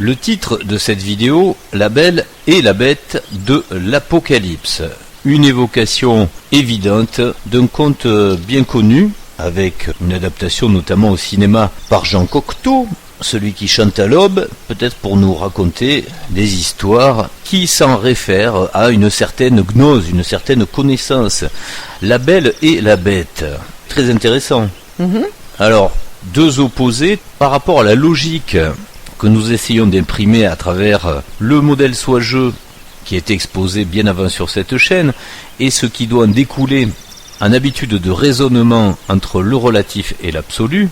Le titre de cette vidéo, La Belle et la Bête de l'Apocalypse. Une évocation évidente d'un conte bien connu, avec une adaptation notamment au cinéma par Jean Cocteau, celui qui chante à l'aube, peut-être pour nous raconter des histoires qui s'en réfèrent à une certaine gnose, une certaine connaissance. La Belle et la Bête. Très intéressant. Alors, deux opposés par rapport à la logique que nous essayons d'imprimer à travers le modèle soit-jeu qui est exposé bien avant sur cette chaîne, et ce qui doit en découler en habitude de raisonnement entre le relatif et l'absolu.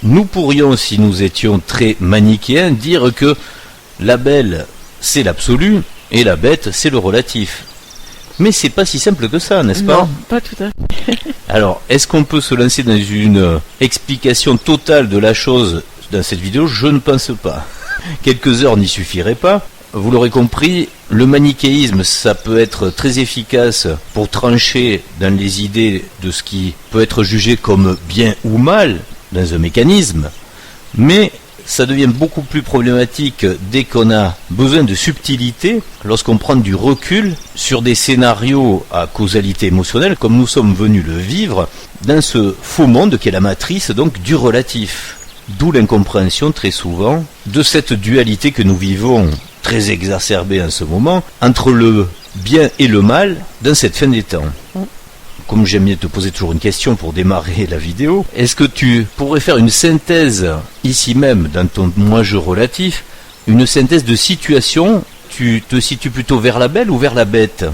Nous pourrions, si nous étions très manichéens, dire que la belle c'est l'absolu et la bête c'est le relatif. Mais c'est pas si simple que ça, n'est-ce pas ? Non, pas tout à fait. Alors, est-ce qu'on peut se lancer dans une explication totale de la chose dans cette vidéo ? Je ne pense pas. Quelques heures n'y suffiraient pas. Vous l'aurez compris, le manichéisme, ça peut être très efficace pour trancher dans les idées de ce qui peut être jugé comme bien ou mal dans un mécanisme, mais ça devient beaucoup plus problématique dès qu'on a besoin de subtilité, lorsqu'on prend du recul sur des scénarios à causalité émotionnelle, comme nous sommes venus le vivre, dans ce faux monde qui est la matrice donc du relatif. D'où l'incompréhension très souvent de cette dualité que nous vivons, très exacerbée en ce moment, entre le bien et le mal dans cette fin des temps. Comme j'aime bien te poser toujours une question pour démarrer la vidéo, est-ce que tu pourrais faire une synthèse, ici même, dans ton moi-je relatif, une synthèse de situation? Tu te situes plutôt vers la belle ou vers la bête?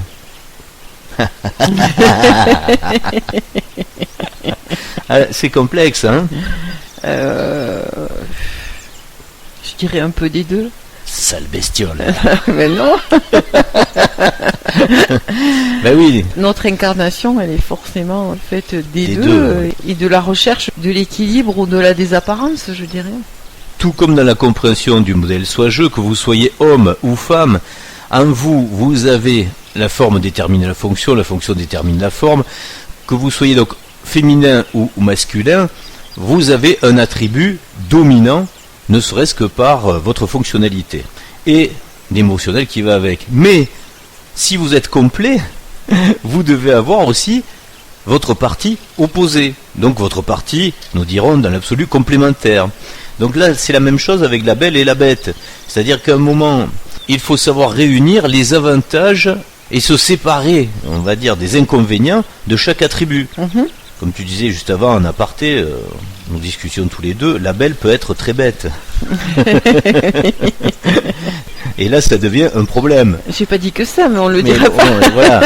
C'est complexe, hein? Je dirais un peu des deux. Sale bestiole. Mais non. Ben oui. Notre incarnation, elle est forcément faite des deux, deux. Et de la recherche de l'équilibre au-delà des apparences, je dirais. Tout comme dans la compréhension du modèle soit-jeu, que vous soyez homme ou femme, en vous, vous avez la forme détermine la fonction détermine la forme. Que vous soyez donc féminin ou masculin, vous avez un attribut dominant, ne serait-ce que par votre fonctionnalité, et l'émotionnel qui va avec. Mais, si vous êtes complet, vous devez avoir aussi votre partie opposée. Donc votre partie, nous dirons dans l'absolu, complémentaire. Donc là, c'est la même chose avec la belle et la bête. C'est-à-dire qu'à un moment, il faut savoir réunir les avantages et se séparer, on va dire, des inconvénients de chaque attribut. Comme tu disais juste avant en aparté, nous discutions tous les deux, la belle peut être très bête. Et là, ça devient un problème. J'ai pas dit que ça, mais on le dira pas. Voilà.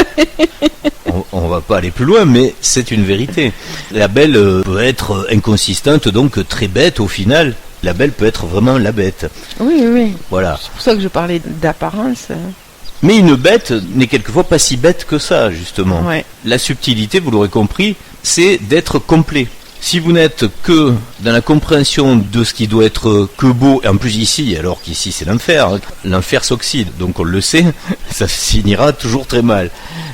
On va pas aller plus loin, mais c'est une vérité. La belle peut être inconsistante, donc très bête au final. La belle peut être vraiment la bête. Oui. Voilà. C'est pour ça que je parlais d'apparence. Mais une bête n'est quelquefois pas si bête que ça, justement. Ouais. La subtilité, vous l'aurez compris, c'est d'être complet. Si vous n'êtes que dans la compréhension de ce qui doit être que beau, et en plus ici, alors qu'ici c'est l'enfer, hein, l'enfer s'oxyde, donc on le sait, ça finira toujours très mal.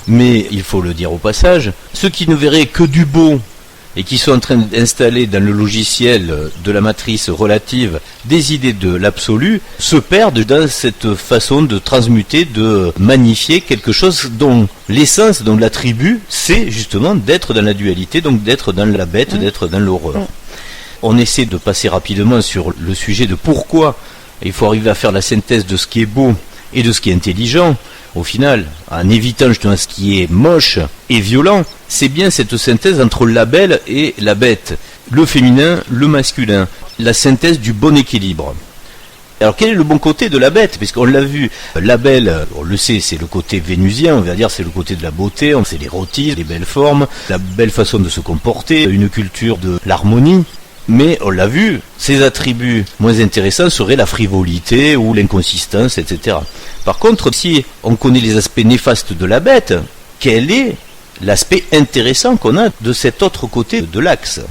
Mais il faut le dire au passage, ceux qui ne verraient que du beau, et qui sont en train d'installer dans le logiciel de la matrice relative des idées de l'absolu, se perdent dans cette façon de transmuter, de magnifier quelque chose dont l'essence, dont l'attribut, c'est justement d'être dans la dualité, donc d'être dans la bête, d'être dans l'horreur. On essaie de passer rapidement sur le sujet de pourquoi il faut arriver à faire la synthèse de ce qui est beau et de ce qui est intelligent. Au final, en évitant justement ce qui est moche et violent, c'est bien cette synthèse entre la belle et la bête, le féminin, le masculin, la synthèse du bon équilibre. Alors quel est le bon côté de la bête ? Puisqu'on l'a vu, la belle, on le sait, c'est le côté vénusien, on va dire, c'est le côté de la beauté, c'est l'érotisme, les belles formes, la belle façon de se comporter, une culture de l'harmonie. Mais on l'a vu, ses attributs moins intéressants seraient la frivolité ou l'inconsistance, etc. Par contre, si on connaît les aspects néfastes de la bête, quel est l'aspect intéressant qu'on a de cet autre côté de l'axe ?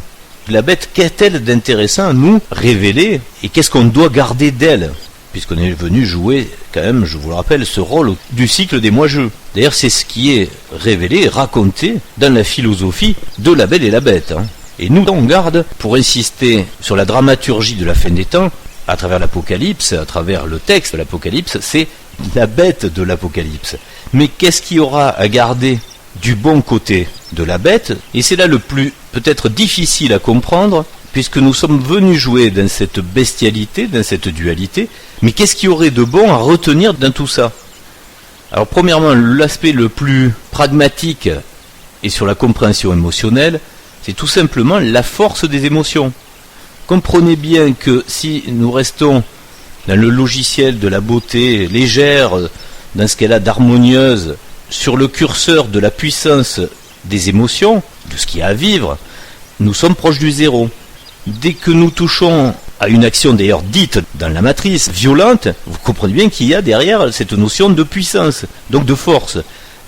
La bête, qu'a-t-elle d'intéressant à nous révéler et qu'est-ce qu'on doit garder d'elle ? Puisqu'on est venu jouer, quand même, je vous le rappelle, ce rôle du cycle des moi-jeux. D'ailleurs, c'est ce qui est révélé, raconté dans la philosophie de La Belle et la Bête. Et nous, on garde, pour insister sur la dramaturgie de la fin des temps, à travers l'Apocalypse, à travers le texte de l'Apocalypse, c'est la bête de l'Apocalypse. Mais qu'est-ce qu'il y aura à garder du bon côté de la bête? Et c'est là le plus peut-être difficile à comprendre, puisque nous sommes venus jouer dans cette bestialité, dans cette dualité. Mais qu'est-ce qu'il y aurait de bon à retenir dans tout ça? Alors premièrement, l'aspect le plus pragmatique et sur la compréhension émotionnelle, c'est tout simplement la force des émotions. Comprenez bien que si nous restons dans le logiciel de la beauté légère, dans ce qu'elle a d'harmonieuse, sur le curseur de la puissance des émotions, de ce qu'il y a à vivre, nous sommes proches du zéro. Dès que nous touchons à une action d'ailleurs dite dans la matrice violente, vous comprenez bien qu'il y a derrière cette notion de puissance, donc de force.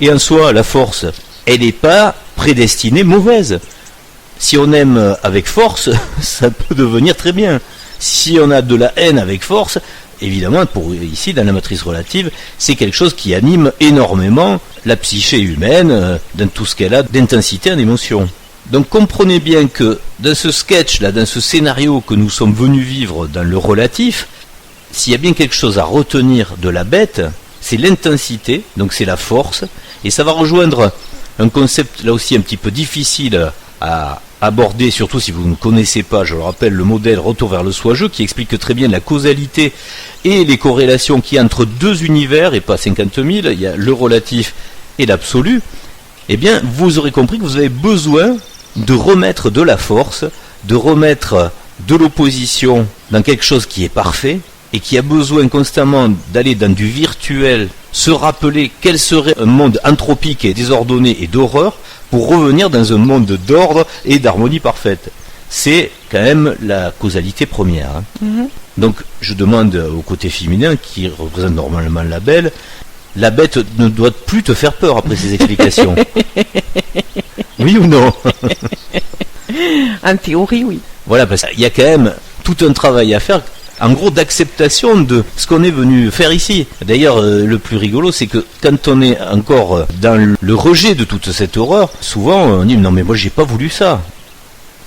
Et en soi, la force, elle n'est pas prédestinée mauvaise. Si on aime avec force, ça peut devenir très bien. Si on a de la haine avec force, évidemment, pour ici, dans la matrice relative, c'est quelque chose qui anime énormément la psyché humaine, dans tout ce qu'elle a d'intensité en émotion. Donc comprenez bien que dans ce sketch-là, dans ce scénario que nous sommes venus vivre dans le relatif, s'il y a bien quelque chose à retenir de la bête, c'est l'intensité, donc c'est la force, et ça va rejoindre un concept là aussi un petit peu difficile à aborder, surtout si vous ne connaissez pas, je le rappelle, le modèle Retour vers le soi-jeu, qui explique très bien la causalité et les corrélations qu'il y a entre deux univers, et pas 50 000, il y a le relatif et l'absolu. Eh bien, vous aurez compris que vous avez besoin de remettre de la force, de remettre de l'opposition dans quelque chose qui est parfait, et qui a besoin constamment d'aller dans du virtuel, se rappeler quel serait un monde anthropique et désordonné et d'horreur, pour revenir dans un monde d'ordre et d'harmonie parfaite. C'est quand même la causalité première. Donc je demande au côté féminin, qui représente normalement la bête ne doit plus te faire peur après ces explications. Oui ou non? En théorie, oui. Voilà, parce qu'il y a quand même tout un travail à faire, en gros d'acceptation de ce qu'on est venu faire ici. D'ailleurs, le plus rigolo, c'est que quand on est encore dans le rejet de toute cette horreur, souvent on dit non mais moi j'ai pas voulu ça.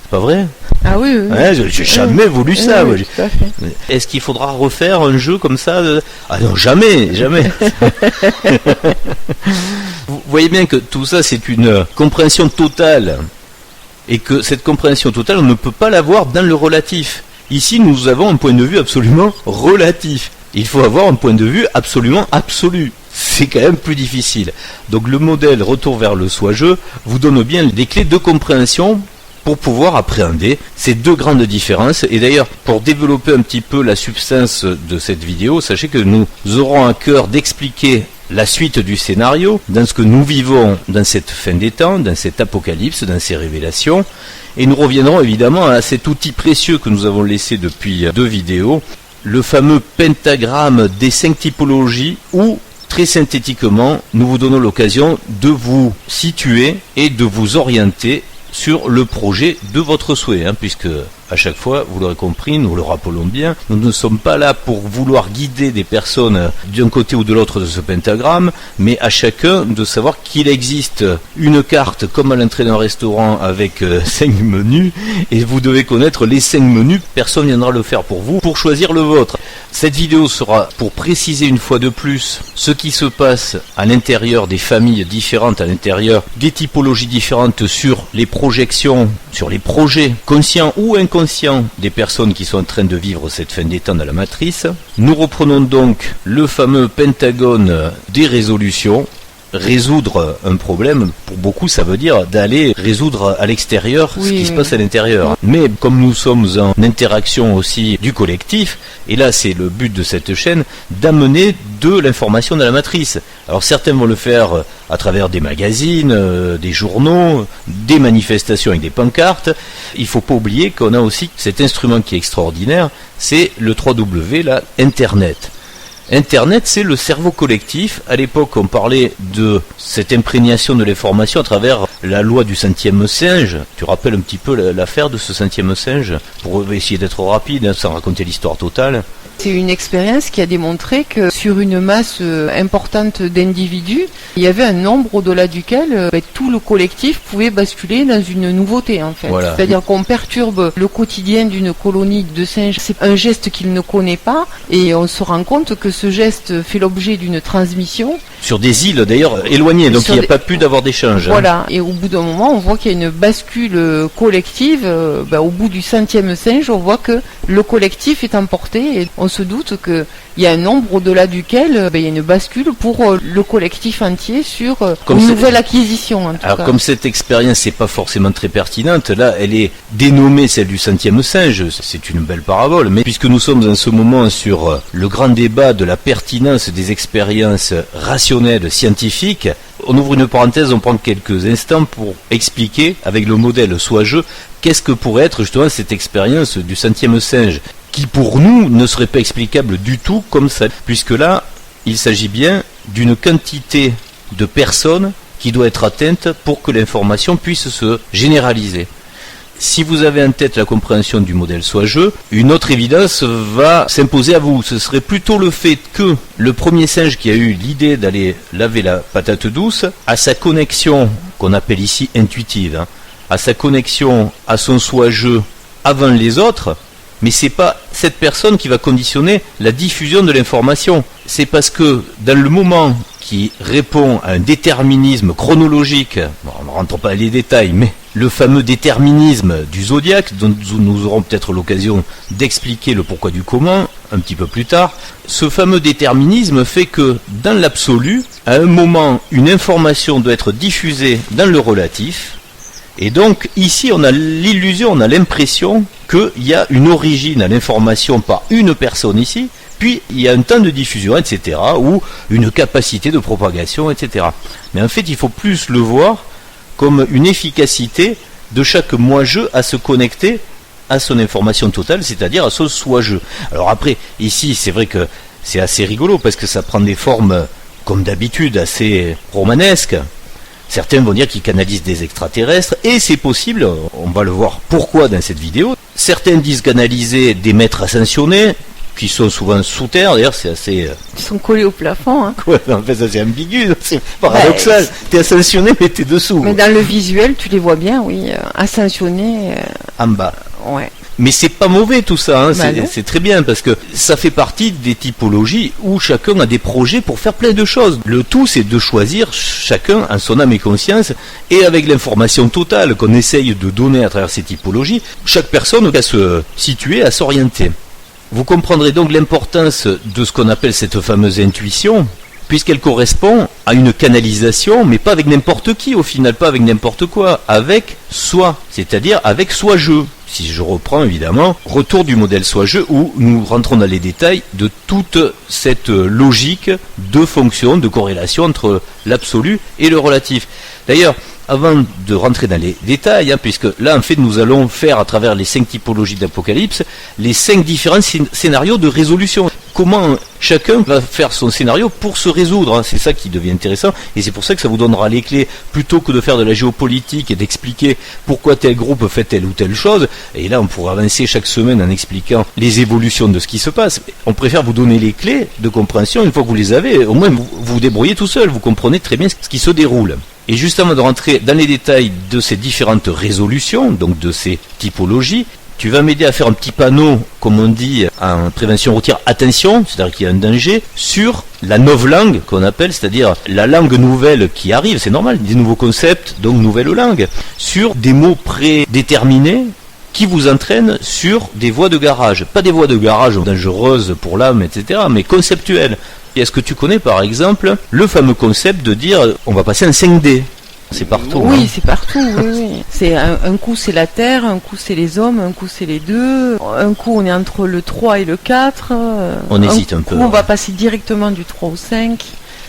C'est pas vrai? Ah oui, oui. Ouais, j'ai jamais voulu ça. Oui, tout à fait. Est-ce qu'il faudra refaire un jeu comme ça? Ah non, jamais, jamais. Vous voyez bien que tout ça c'est une compréhension totale, et que cette compréhension totale on ne peut pas l'avoir dans le relatif. Ici nous avons un point de vue absolument relatif. Il faut avoir un point de vue absolument absolu. C'est quand même plus difficile. Donc le modèle Retour vers le soi-jeu vous donne bien des clés de compréhension pour pouvoir appréhender ces deux grandes différences. Et d'ailleurs, pour développer un petit peu la substance de cette vidéo, sachez que nous aurons à cœur d'expliquer la suite du scénario, dans ce que nous vivons dans cette fin des temps, dans cet apocalypse, dans ces révélations. Et nous reviendrons évidemment à cet outil précieux que nous avons laissé depuis 2 vidéos, le fameux pentagramme des 5 typologies, où, très synthétiquement, nous vous donnons l'occasion de vous situer et de vous orienter sur le projet de votre souhait, puisque à chaque fois, vous l'aurez compris, nous le rappelons bien, nous ne sommes pas là pour vouloir guider des personnes d'un côté ou de l'autre de ce pentagramme, mais à chacun de savoir qu'il existe une carte comme à l'entrée d'un restaurant avec 5 menus, et vous devez connaître les 5 menus, personne ne viendra le faire pour vous, pour choisir le vôtre. Cette vidéo sera pour préciser une fois de plus ce qui se passe à l'intérieur des familles différentes, à l'intérieur des typologies différentes, sur les projections, sur les projets conscients ou inconscients des personnes qui sont en train de vivre cette fin des temps dans la matrice. Nous reprenons donc le fameux pentagone des résolutions. Résoudre un problème, pour beaucoup, ça veut dire d'aller résoudre à l'extérieur ce qui se passe à l'intérieur. Mais comme nous sommes en interaction aussi du collectif, et là c'est le but de cette chaîne, d'amener de l'information dans la matrice. Alors certains vont le faire à travers des magazines, des journaux, des manifestations avec des pancartes. Il ne faut pas oublier qu'on a aussi cet instrument qui est extraordinaire, c'est le 3W, là, Internet. Internet, c'est le cerveau collectif. À l'époque, on parlait de cette imprégnation de l'information à travers la loi du centième singe. Tu rappelles un petit peu l'affaire de ce centième singe, pour essayer d'être rapide, sans raconter l'histoire totale? C'est une expérience qui a démontré que sur une masse importante d'individus, il y avait un nombre au-delà duquel tout le collectif pouvait basculer dans une nouveauté en fait. Voilà. C'est-à-dire qu'on perturbe le quotidien d'une colonie de singes. C'est un geste qu'il ne connaît pas et on se rend compte que ce geste fait l'objet d'une transmission. Sur des îles d'ailleurs éloignées, donc il n'y a pas pu d'avoir d'échange. Voilà, et au bout d'un moment, on voit qu'il y a une bascule collective. Au bout du 100e singe, on voit que le collectif est emporté et on se doute qu'il y a un nombre au-delà duquel il y a une bascule pour le collectif entier sur une nouvelle acquisition. En tout Alors cas. comme cette expérience n'est pas forcément très pertinente, là elle est dénommée celle du 100e singe, c'est une belle parabole, mais puisque nous sommes en ce moment sur le grand débat de la pertinence des expériences rationnelles scientifiques, on ouvre une parenthèse, on prend quelques instants pour expliquer avec le modèle Soijeux qu'est-ce que pourrait être justement cette expérience du 100e singe, qui pour nous ne serait pas explicable du tout comme ça, puisque là il s'agit bien d'une quantité de personnes qui doit être atteinte pour que l'information puisse se généraliser. Si vous avez en tête la compréhension du modèle Soijeux, une autre évidence va s'imposer à vous. Ce serait plutôt le fait que le premier singe qui a eu l'idée d'aller laver la patate douce, à sa connexion, qu'on appelle ici intuitive, à sa connexion à son Soijeux avant les autres, mais c'est pas cette personne qui va conditionner la diffusion de l'information. C'est parce que dans le moment qui répond à un déterminisme chronologique, bon, on ne rentre pas dans les détails, mais le fameux déterminisme du zodiaque, dont nous aurons peut-être l'occasion d'expliquer le pourquoi du comment un petit peu plus tard, ce fameux déterminisme fait que dans l'absolu, à un moment, une information doit être diffusée dans le relatif. Et donc ici on a l'illusion, on a l'impression qu'il y a une origine à l'information par une personne ici, puis il y a un temps de diffusion, etc., ou une capacité de propagation, etc. Mais en fait il faut plus le voir comme une efficacité de chaque moi-je à se connecter à son information totale, c'est-à-dire à son soi-je. Alors après, ici c'est vrai que c'est assez rigolo parce que ça prend des formes, comme d'habitude, assez romanesques. Certains vont dire qu'ils canalisent des extraterrestres, et c'est possible, on va le voir pourquoi dans cette vidéo. Certains disent canaliser des maîtres ascensionnés, qui sont souvent sous terre, d'ailleurs c'est assez... Ils sont collés au plafond. Hein. Ouais, en fait ça c'est ambigu, c'est paradoxal. T'es ascensionné mais t'es dessous. Mais dans le visuel, tu les vois bien, oui, ascensionnés. En bas. Ouais. Mais c'est pas mauvais tout ça, hein. C'est très bien parce que ça fait partie des typologies où chacun a des projets pour faire plein de choses. Le tout c'est de choisir chacun en son âme et conscience, et avec l'information totale qu'on essaye de donner à travers ces typologies, chaque personne va se situer, à s'orienter. Vous comprendrez donc l'importance de ce qu'on appelle cette fameuse intuition, puisqu'elle correspond à une canalisation, mais pas avec n'importe qui au final, pas avec n'importe quoi, avec soi, c'est-à-dire avec soi-je. Si je reprends évidemment, retour du modèle Soijeux où nous rentrons dans les détails de toute cette logique de fonction, de corrélation entre l'absolu et le relatif. D'ailleurs, avant de rentrer dans les détails, puisque là en fait nous allons faire à travers les 5 typologies d'Apocalypse, les 5 différents scénarios de résolution. Comment chacun va faire son scénario pour se résoudre, c'est ça qui devient intéressant, et c'est pour ça que ça vous donnera les clés, plutôt que de faire de la géopolitique et d'expliquer pourquoi tel groupe fait telle ou telle chose, et là on pourra avancer chaque semaine en expliquant les évolutions de ce qui se passe. On préfère vous donner les clés de compréhension, une fois que vous les avez, au moins vous vous débrouillez tout seul, vous comprenez très bien ce qui se déroule. Et juste avant de rentrer dans les détails de ces différentes résolutions, donc de ces typologies, tu vas m'aider à faire un petit panneau, comme on dit en prévention routière, attention, c'est-à-dire qu'il y a un danger, sur la novlangue qu'on appelle, c'est-à-dire la langue nouvelle qui arrive, c'est normal, des nouveaux concepts, donc nouvelle langue, sur des mots prédéterminés qui vous entraînent sur des voies de garage. Pas des voies de garage dangereuses pour l'âme, etc., mais conceptuelles. Et est-ce que tu connais par exemple le fameux concept de dire on va passer en 5D? C'est partout. Oui, hein. c'est partout. Oui. C'est un coup c'est la Terre, un coup c'est les hommes, un coup c'est les deux. Un coup on est entre le 3 et le 4. On hésite un peu. On va passer directement du 3 au 5.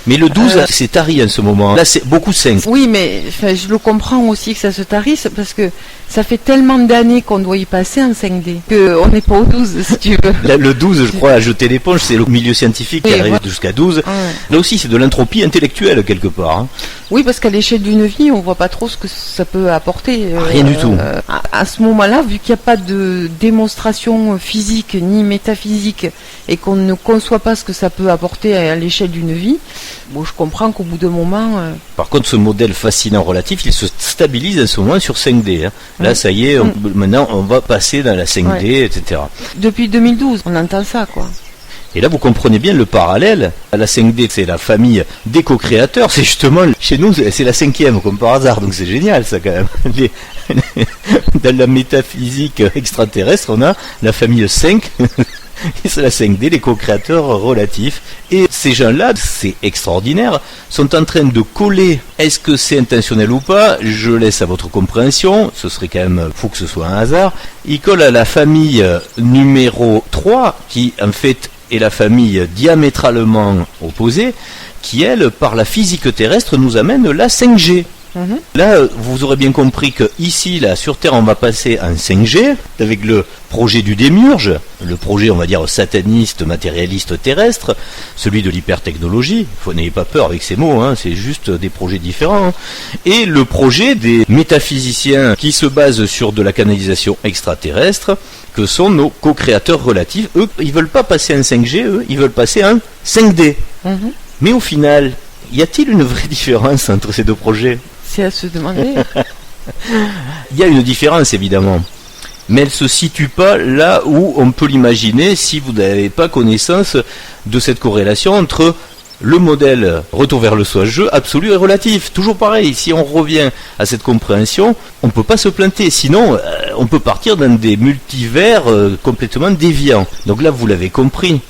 Mais le 12, c'est tari en ce moment. Là, c'est beaucoup 5. Oui, mais je le comprends aussi que ça se tarisse parce que ça fait tellement d'années qu'on doit y passer en 5D qu'on n'est pas au 12, si tu veux. Là, le 12, je crois, à jeter l'éponge, c'est le milieu scientifique qui arrive jusqu'à 12. Ouais. Là aussi, c'est de l'entropie intellectuelle, quelque part. Hein. Oui, parce qu'à l'échelle d'une vie, on voit pas trop ce que ça peut apporter. Rien du tout. À ce moment-là, vu qu'il n'y a pas de démonstration physique ni métaphysique et qu'on ne conçoit pas ce que ça peut apporter à l'échelle d'une vie, bon, je comprends qu'au bout d'un moment... Par contre, ce modèle fascinant relatif, il se stabilise en ce moment sur 5D. Hein. Là, ça y est, maintenant, on va passer dans la 5D, etc. Depuis 2012, on entend ça, quoi. Et là, vous comprenez bien le parallèle. La 5D, c'est la famille des co-créateurs. C'est justement, chez nous, c'est la 5e, comme par hasard. Donc c'est génial, ça, quand même. Dans la métaphysique extraterrestre, on a la famille 5. C'est la 5D, les co-créateurs relatifs. Et ces gens-là, c'est extraordinaire, sont en train de coller. Est-ce que c'est intentionnel ou pas? Je laisse à votre compréhension. Ce serait quand même fou que ce soit un hasard. Ils collent à la famille numéro 3, qui, en fait, est la famille diamétralement opposée, qui, elle, par la physique terrestre, nous amène la 5G. Là, vous aurez bien compris que ici, là, sur Terre, on va passer en 5G avec le projet du démiurge, le projet, on va dire, sataniste, matérialiste terrestre, celui de l'hypertechnologie. N'ayez pas peur avec ces mots, hein, c'est juste des projets différents. Hein. Et le projet des métaphysiciens qui se basent sur de la canalisation extraterrestre, que sont nos co-créateurs relatifs. Eux, ils veulent pas passer en 5G, eux, ils veulent passer en 5D. Mais au final, y a-t-il une vraie différence entre ces deux projets ? C'est à se demander. Il y a une différence, évidemment. Mais elle ne se situe pas là où on peut l'imaginer si vous n'avez pas connaissance de cette corrélation entre le modèle retour vers le soi-jeu absolu et relatif. Toujours pareil, si on revient à cette compréhension, on ne peut pas se planter. Sinon, on peut partir dans des multivers complètement déviants. Donc là, vous l'avez compris.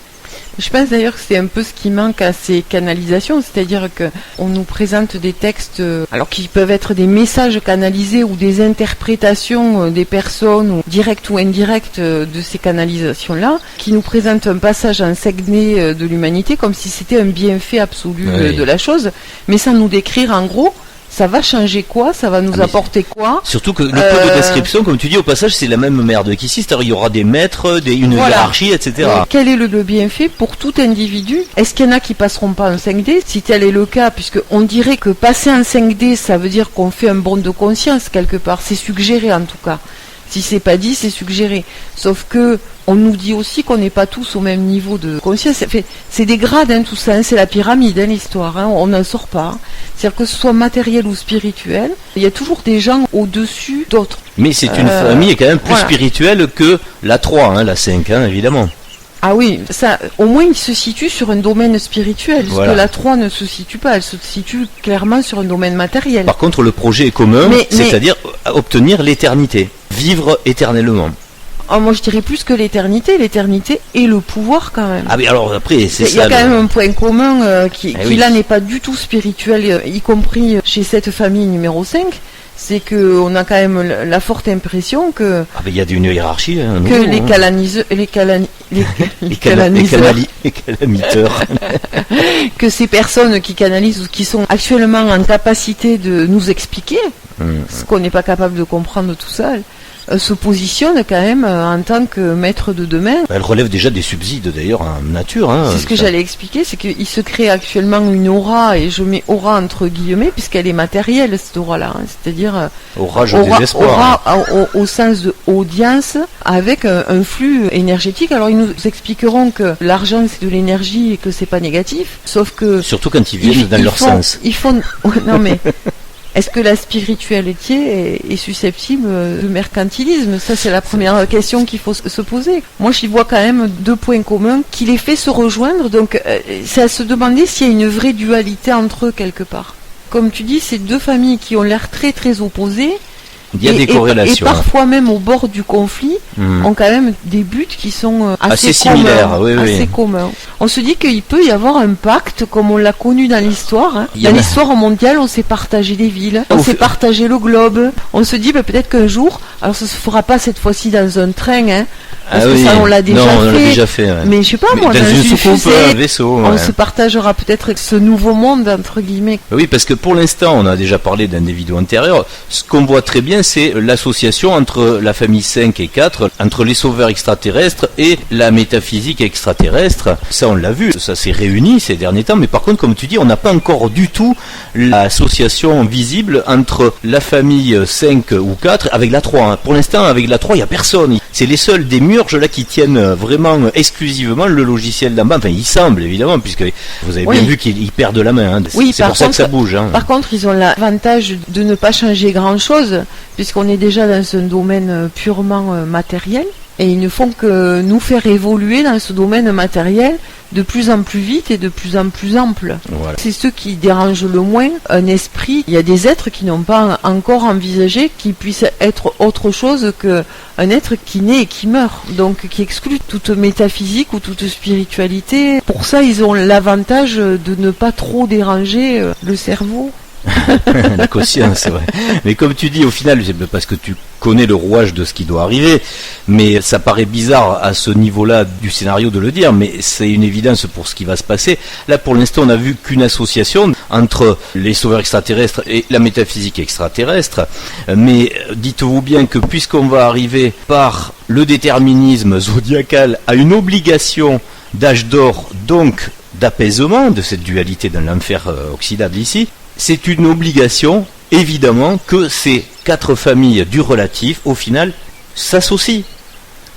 Je pense d'ailleurs que c'est un peu ce qui manque à ces canalisations, c'est-à-dire que on nous présente des textes, alors qui peuvent être des messages canalisés ou des interprétations des personnes, ou directes ou indirectes de ces canalisations-là, qui nous présentent un passage en 5D de l'humanité comme si c'était un bienfait absolu de la chose, mais sans nous décrire en gros. Ça va changer quoi? Ça va nous apporter quoi? Surtout que le peu de description, comme tu dis, au passage, c'est la même merde qu'ici. C'est-à-dire il y aura des maîtres, une hiérarchie, etc. Quel est le bienfait pour tout individu? Est-ce qu'il y en a qui passeront pas en 5D? Si tel est le cas, puisque on dirait que passer en 5D, ça veut dire qu'on fait un bond de conscience quelque part. C'est suggéré en tout cas. Si c'est pas dit, c'est suggéré. Sauf que on nous dit aussi qu'on n'est pas tous au même niveau de conscience. C'est des grades, hein, tout ça. Hein, c'est la pyramide, hein, l'histoire. Hein, on n'en sort pas. Hein. C'est-à-dire que ce soit matériel ou spirituel, il y a toujours des gens au-dessus d'autres. Mais c'est une famille quand même plus spirituelle que la 3, hein, la 5, hein, évidemment. Ah oui, ça, au moins il se situe sur un domaine spirituel, parce que la 3 ne se situe pas, elle se situe clairement sur un domaine matériel. Par contre, le projet est commun, c'est-à-dire obtenir l'éternité, vivre éternellement. Oh, moi je dirais plus que l'éternité et le pouvoir quand même. Ah mais alors après, c'est ça. Il y a quand même un point commun qui là n'est pas du tout spirituel, y compris chez cette famille numéro 5. C'est que on a quand même la forte impression que il y a une hiérarchie que les calamiteurs que ces personnes qui canalisent ou qui sont actuellement en capacité de nous expliquer ce qu'on n'est pas capable de comprendre tout seul, se positionne quand même en tant que maître de demain. Elle relève déjà des subsides d'ailleurs en nature. Hein, c'est ce que j'allais expliquer, c'est qu'il se crée actuellement une aura, et je mets aura entre guillemets, puisqu'elle est matérielle cette aura-là, hein, c'est-à-dire aura désespoir. Aura au sens de audience, avec un flux énergétique. Alors ils nous expliqueront que l'argent c'est de l'énergie et que c'est pas négatif, sauf que... Surtout quand ils viennent dans leur sens. Non mais... Est-ce que la spiritualité est susceptible de mercantilisme? Ça, c'est la première question qu'il faut se poser. Moi, j'y vois quand même deux points communs qui les fait se rejoindre. Donc, c'est à se demander s'il y a une vraie dualité entre eux quelque part. Comme tu dis, c'est deux familles qui ont l'air très très opposées. Il y a des corrélations. Et parfois même au bord du conflit, ont quand même des buts qui sont assez similaires. Assez communs. On se dit qu'il peut y avoir un pacte, comme on l'a connu dans l'histoire. Hein. Dans l'histoire mondiale, on s'est partagé des villes, on s'est partagé le globe. On se dit peut-être qu'un jour, alors ça se fera pas cette fois-ci dans un train, hein, Parce que ça, on l'a déjà non, on l'a fait. déjà fait. Ouais. Mais je sais pas, Mais moi, dans une soucoupe, fusée, un vaisseau. on Ouais. se partagera peut-être ce nouveau monde, entre guillemets. Oui, parce que pour l'instant, on a déjà parlé dans des vidéos antérieures, ce qu'on voit très bien, c'est l'association entre la famille 5 et 4, entre les sauveurs extraterrestres et la métaphysique extraterrestre. Ça, on l'a vu, ça s'est réuni ces derniers temps, mais par contre, comme tu dis, on n'a pas encore du tout l'association visible entre la famille 5 ou 4 avec la 3. Hein. Pour l'instant, avec la 3, il n'y a personne. C'est les seuls des murges là qui tiennent vraiment exclusivement le logiciel d'en bas. Enfin, il semble, évidemment, puisque vous avez bien vu qu'ils perdent la main. Hein. Oui, c'est pour ça que ça bouge. Hein. Par contre, ils ont l'avantage de ne pas changer grand-chose, puisqu'on est déjà dans un domaine purement matériel. Et ils ne font que nous faire évoluer dans ce domaine matériel de plus en plus vite et de plus en plus ample. Voilà. C'est ce qui dérange le moins un esprit. Il y a des êtres qui n'ont pas encore envisagé qu'ils puissent être autre chose qu'un être qui naît et qui meurt. Donc qui exclut toute métaphysique ou toute spiritualité. Pour ça, ils ont l'avantage de ne pas trop déranger le cerveau. La conscience, c'est vrai. Mais comme tu dis, au final, c'est parce que tu connais le rouage de ce qui doit arriver, mais ça paraît bizarre à ce niveau-là du scénario de le dire, mais c'est une évidence pour ce qui va se passer. Là, pour l'instant, on n'a vu qu'une association entre les sauveurs extraterrestres et la métaphysique extraterrestre, mais dites-vous bien que puisqu'on va arriver par le déterminisme zodiacal à une obligation d'âge d'or, donc d'apaisement de cette dualité dans l'enfer oxydable ici, c'est une obligation, évidemment, que ces 4 familles du relatif, au final, s'associent.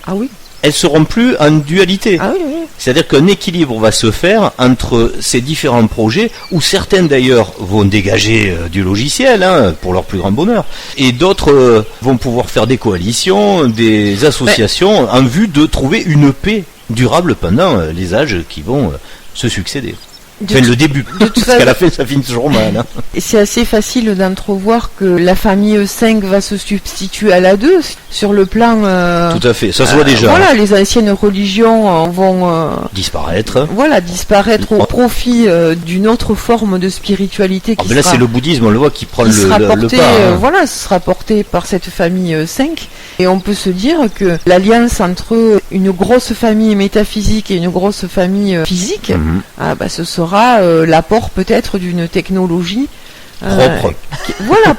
Ah oui. Elles seront plus en dualité. Ah oui, oui. C'est-à-dire qu'un équilibre va se faire entre ces différents projets, où certains d'ailleurs vont dégager du logiciel, hein, pour leur plus grand bonheur, et d'autres vont pouvoir faire des coalitions, des associations, en vue de trouver une paix durable pendant les âges qui vont se succéder. Enfin, le début, parce qu'à la fin, ça finit toujours mal. Hein. C'est assez facile d'entrevoir que la famille 5 va se substituer à la 2 sur le plan... Tout à fait, ça se voit déjà. Voilà, les anciennes religions vont... disparaître. Voilà, disparaître au profit d'une autre forme de spiritualité qui là, c'est le bouddhisme, on le voit, qui prend le pas. Voilà, ce sera porté par cette famille 5. Et on peut se dire que l'alliance entre une grosse famille métaphysique et une grosse famille physique, ce sera l'apport peut-être d'une technologie propre,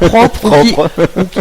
propre.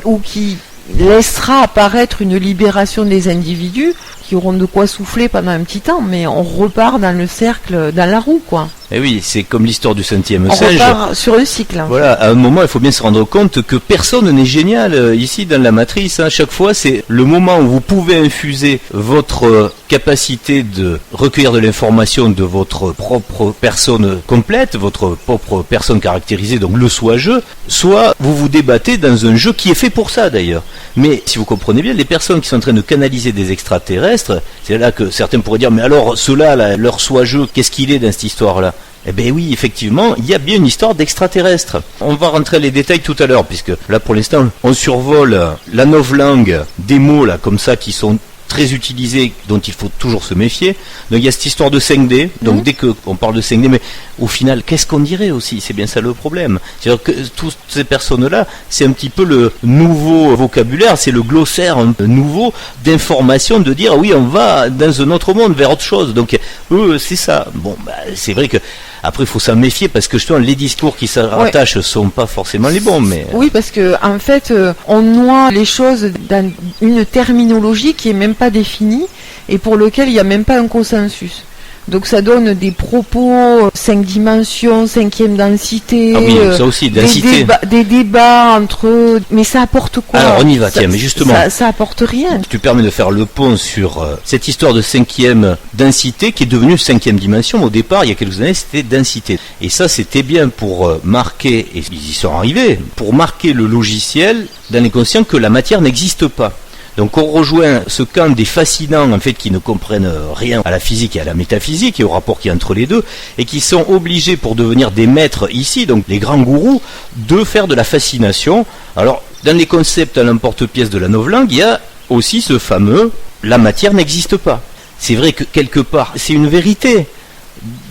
Ou qui laissera apparaître une libération des individus qui auront de quoi souffler pendant un petit temps, mais on repart dans le cercle, dans la roue, quoi. Et oui, c'est comme l'histoire du 5e on singe. repart sur un cycle. Voilà, à un moment, il faut bien se rendre compte que personne n'est génial ici dans la matrice. Hein. Chaque fois, c'est le moment où vous pouvez infuser votre capacité de recueillir de l'information de votre propre personne complète, votre propre personne caractérisée, donc le soi-jeu, soit vous vous débattez dans un jeu qui est fait pour ça d'ailleurs. Mais si vous comprenez bien, les personnes qui sont en train de canaliser des extraterrestres, c'est là que certains pourraient dire, mais alors ceux-là, là, leur soi-jeu, qu'est-ce qu'il est dans cette histoire-là ? Eh bien oui, effectivement, il y a bien une histoire d'extraterrestres. On va rentrer les détails tout à l'heure, puisque là pour l'instant, on survole la novlangue, des mots là comme ça qui sont très utilisés, dont il faut toujours se méfier. Donc il y a cette histoire de 5D, donc dès qu'on parle de 5D, mais au final, qu'est-ce qu'on dirait aussi ? C'est bien ça le problème. C'est-à-dire que toutes ces personnes-là, c'est un petit peu le nouveau vocabulaire, c'est le glossaire nouveau d'information, de dire oui, on va dans un autre monde, vers autre chose. Donc eux, c'est ça. Bon, c'est vrai que après, il faut s'en méfier parce que justement, les discours qui se rattachent ne sont pas forcément les bons. Mais oui, parce que en fait, on noie les choses dans une terminologie qui est même pas définie et pour lequel il n'y a même pas un consensus. Donc ça donne des propos 5 dimensions, 5e densité. Ah oui, ça aussi, densité. Des débats entre... Mais ça apporte quoi ? Alors on y va, tiens, mais justement... Ça apporte rien. Tu permets de faire le pont sur cette histoire de 5e densité qui est devenue 5e dimension. Au départ, il y a quelques années, c'était densité. Et ça, c'était bien pour marquer, et ils y sont arrivés, pour marquer le logiciel dans les conscients que la matière n'existe pas. Donc on rejoint ce camp des fascinants en fait qui ne comprennent rien à la physique et à la métaphysique et au rapport qu'il y a entre les deux et qui sont obligés pour devenir des maîtres ici, donc les grands gourous, de faire de la fascination. Alors dans les concepts à l'emporte-pièce de la novlangue, il y a aussi ce fameux « la matière n'existe pas ». C'est vrai que quelque part, c'est une vérité.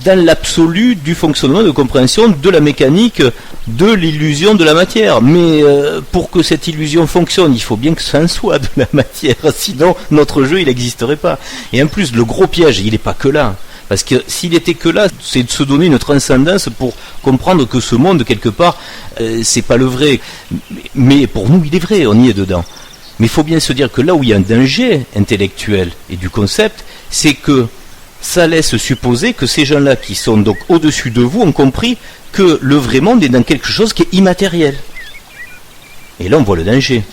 dans l'absolu du fonctionnement de compréhension de la mécanique de l'illusion de la matière. Mais pour que cette illusion fonctionne, il faut bien que ça en soit de la matière, sinon notre jeu il n'existerait pas. Et en plus, le gros piège, il n'est pas que là. Parce que s'il était que là, c'est de se donner une transcendance pour comprendre que ce monde, quelque part, c'est pas le vrai. Mais pour nous, il est vrai, on y est dedans. Mais il faut bien se dire que là où il y a un danger intellectuel et du concept, c'est que ça laisse supposer que ces gens-là qui sont donc au-dessus de vous ont compris que le vrai monde est dans quelque chose qui est immatériel. Et là, on voit le danger.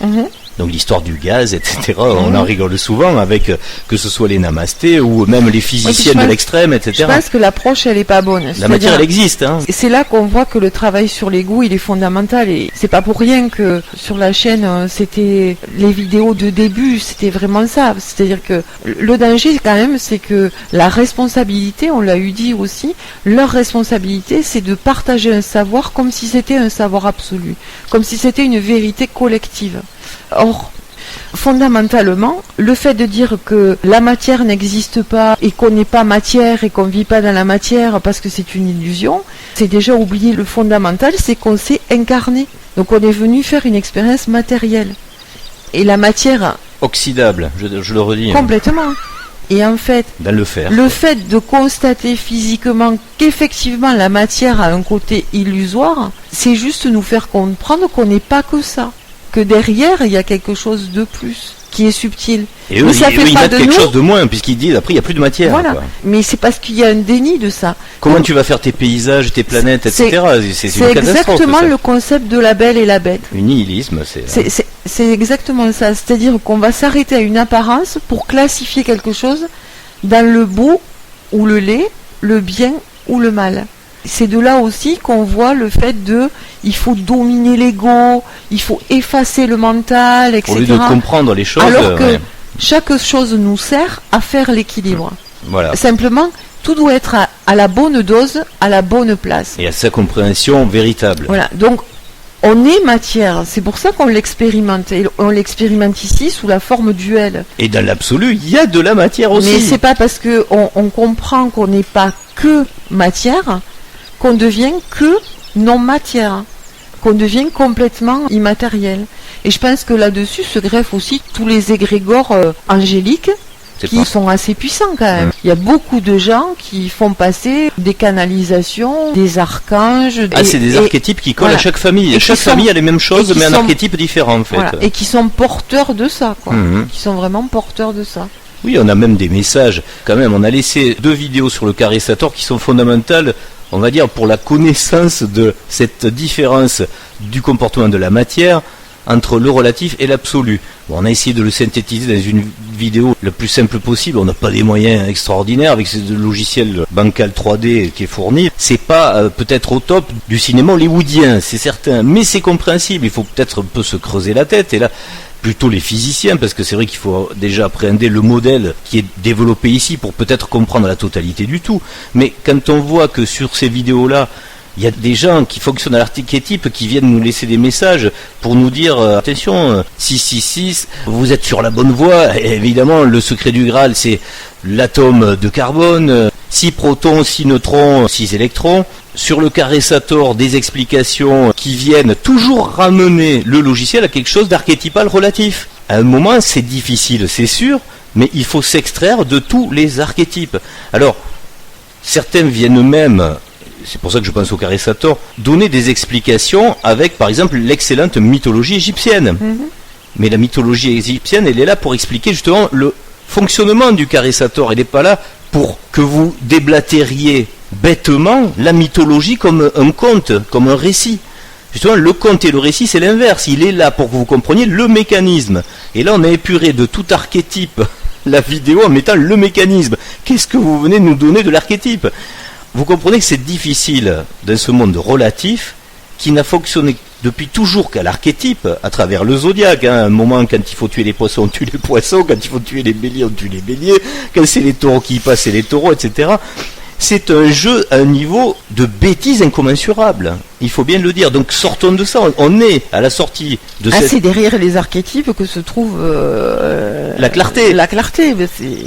Donc l'histoire du gaz, etc., on en rigole souvent avec que ce soit les namastés ou même les physiciennes de l'extrême, etc. Je pense que l'approche, elle est pas bonne. La matière, elle existe. Hein. C'est là qu'on voit que le travail sur l'ego, il est fondamental. Et c'est pas pour rien que sur la chaîne, c'était les vidéos de début, c'était vraiment ça. C'est-à-dire que le danger, quand même, c'est que la responsabilité, on l'a eu dit aussi, leur responsabilité, c'est de partager un savoir comme si c'était un savoir absolu, comme si c'était une vérité collective. Or, fondamentalement, le fait de dire que la matière n'existe pas et qu'on n'est pas matière et qu'on ne vit pas dans la matière parce que c'est une illusion, c'est déjà oublier le fondamental, c'est qu'on s'est incarné. Donc on est venu faire une expérience matérielle. Et la matière... Oxydable, je le redis. Complètement. Et en fait, dans le fer, le fait de constater physiquement qu'effectivement la matière a un côté illusoire, c'est juste nous faire comprendre qu'on n'est pas que ça. Que derrière, il y a quelque chose de plus, qui est subtil. Et eux, ça fait ils pas mettent de quelque nous. chose de moins, puisqu'ils disent après, il n'y a plus de matière. Voilà. Quoi. Mais c'est parce qu'il y a un déni de ça. Comment tu vas faire tes paysages, tes planètes, etc. C'est exactement le concept de la belle et la bête. Le nihilisme, c'est exactement ça. C'est-à-dire qu'on va s'arrêter à une apparence pour classifier quelque chose dans le beau ou le laid, le bien ou le mal. C'est de là aussi qu'on voit le fait de il faut dominer l'ego, il faut effacer le mental, etc. Au lieu de comprendre les choses. Alors que chaque chose nous sert à faire l'équilibre. Voilà. Simplement, tout doit être à la bonne dose, à la bonne place. Et à sa compréhension véritable. Voilà. Donc, on est matière. C'est pour ça qu'on l'expérimente. Et on l'expérimente ici sous la forme duel. Et dans l'absolu, il y a de la matière aussi. Mais c'est pas parce que on comprend qu'on n'est pas que matière qu'on devient que non-matière, qu'on devient complètement immatériel. Et je pense que là-dessus se greffent aussi tous les égrégores angéliques qui sont assez puissants quand même. Il y a beaucoup de gens qui font passer des canalisations, des archanges. C'est des archétypes qui collent à chaque famille. Chaque famille a les mêmes choses, mais un archétype différent en fait. Voilà, et qui sont porteurs de ça, quoi. Qui sont vraiment porteurs de ça. Oui, on a même des messages. Quand même, on a laissé 2 vidéos sur le carré Sator qui sont fondamentales, on va dire, pour la connaissance de cette différence du comportement de la matière entre le relatif et l'absolu. Bon, on a essayé de le synthétiser dans une vidéo le plus simple possible. On n'a pas des moyens extraordinaires avec ce logiciel bancal 3D qui est fourni. C'est pas peut-être au top du cinéma hollywoodien, c'est certain, mais c'est compréhensible. Il faut peut-être un peu se creuser la tête. Et là, plutôt les physiciens, parce que c'est vrai qu'il faut déjà appréhender le modèle qui est développé ici pour peut-être comprendre la totalité du tout. Mais quand on voit que sur ces vidéos-là, il y a des gens qui fonctionnent à l'archétype qui viennent nous laisser des messages pour nous dire attention, 666, vous êtes sur la bonne voie. Et évidemment, le secret du Graal, c'est l'atome de carbone, 6 protons, 6 neutrons, 6 électrons. Sur le carré Sator, des explications qui viennent toujours ramener le logiciel à quelque chose d'archétypal relatif. À un moment, c'est difficile, c'est sûr, mais il faut s'extraire de tous les archétypes. Alors, certains viennent même, c'est pour ça que je pense au carré Sator, donner des explications avec, par exemple, l'excellente mythologie égyptienne. Mais la mythologie égyptienne, elle est là pour expliquer justement le fonctionnement du carré Sator. Elle n'est pas là pour que vous déblatériez bêtement la mythologie comme un conte, comme un récit. Justement, le conte et le récit, c'est l'inverse. Il est là pour que vous compreniez le mécanisme. Et là, on a épuré de tout archétype la vidéo en mettant le mécanisme. Qu'est-ce que vous venez nous donner de l'archétype ? Vous comprenez que c'est difficile dans ce monde relatif qui n'a fonctionné depuis toujours qu'à l'archétype, à travers le zodiaque. À un moment, quand il faut tuer les poissons, on tue les poissons. Quand il faut tuer les béliers, on tue les béliers. Quand c'est les taureaux qui y passent, c'est les taureaux, etc. C'est un jeu à un niveau de bêtise incommensurable. Il faut bien le dire. Donc sortons de ça. On est à la sortie de c'est derrière les archétypes que se trouve la clarté. La clarté,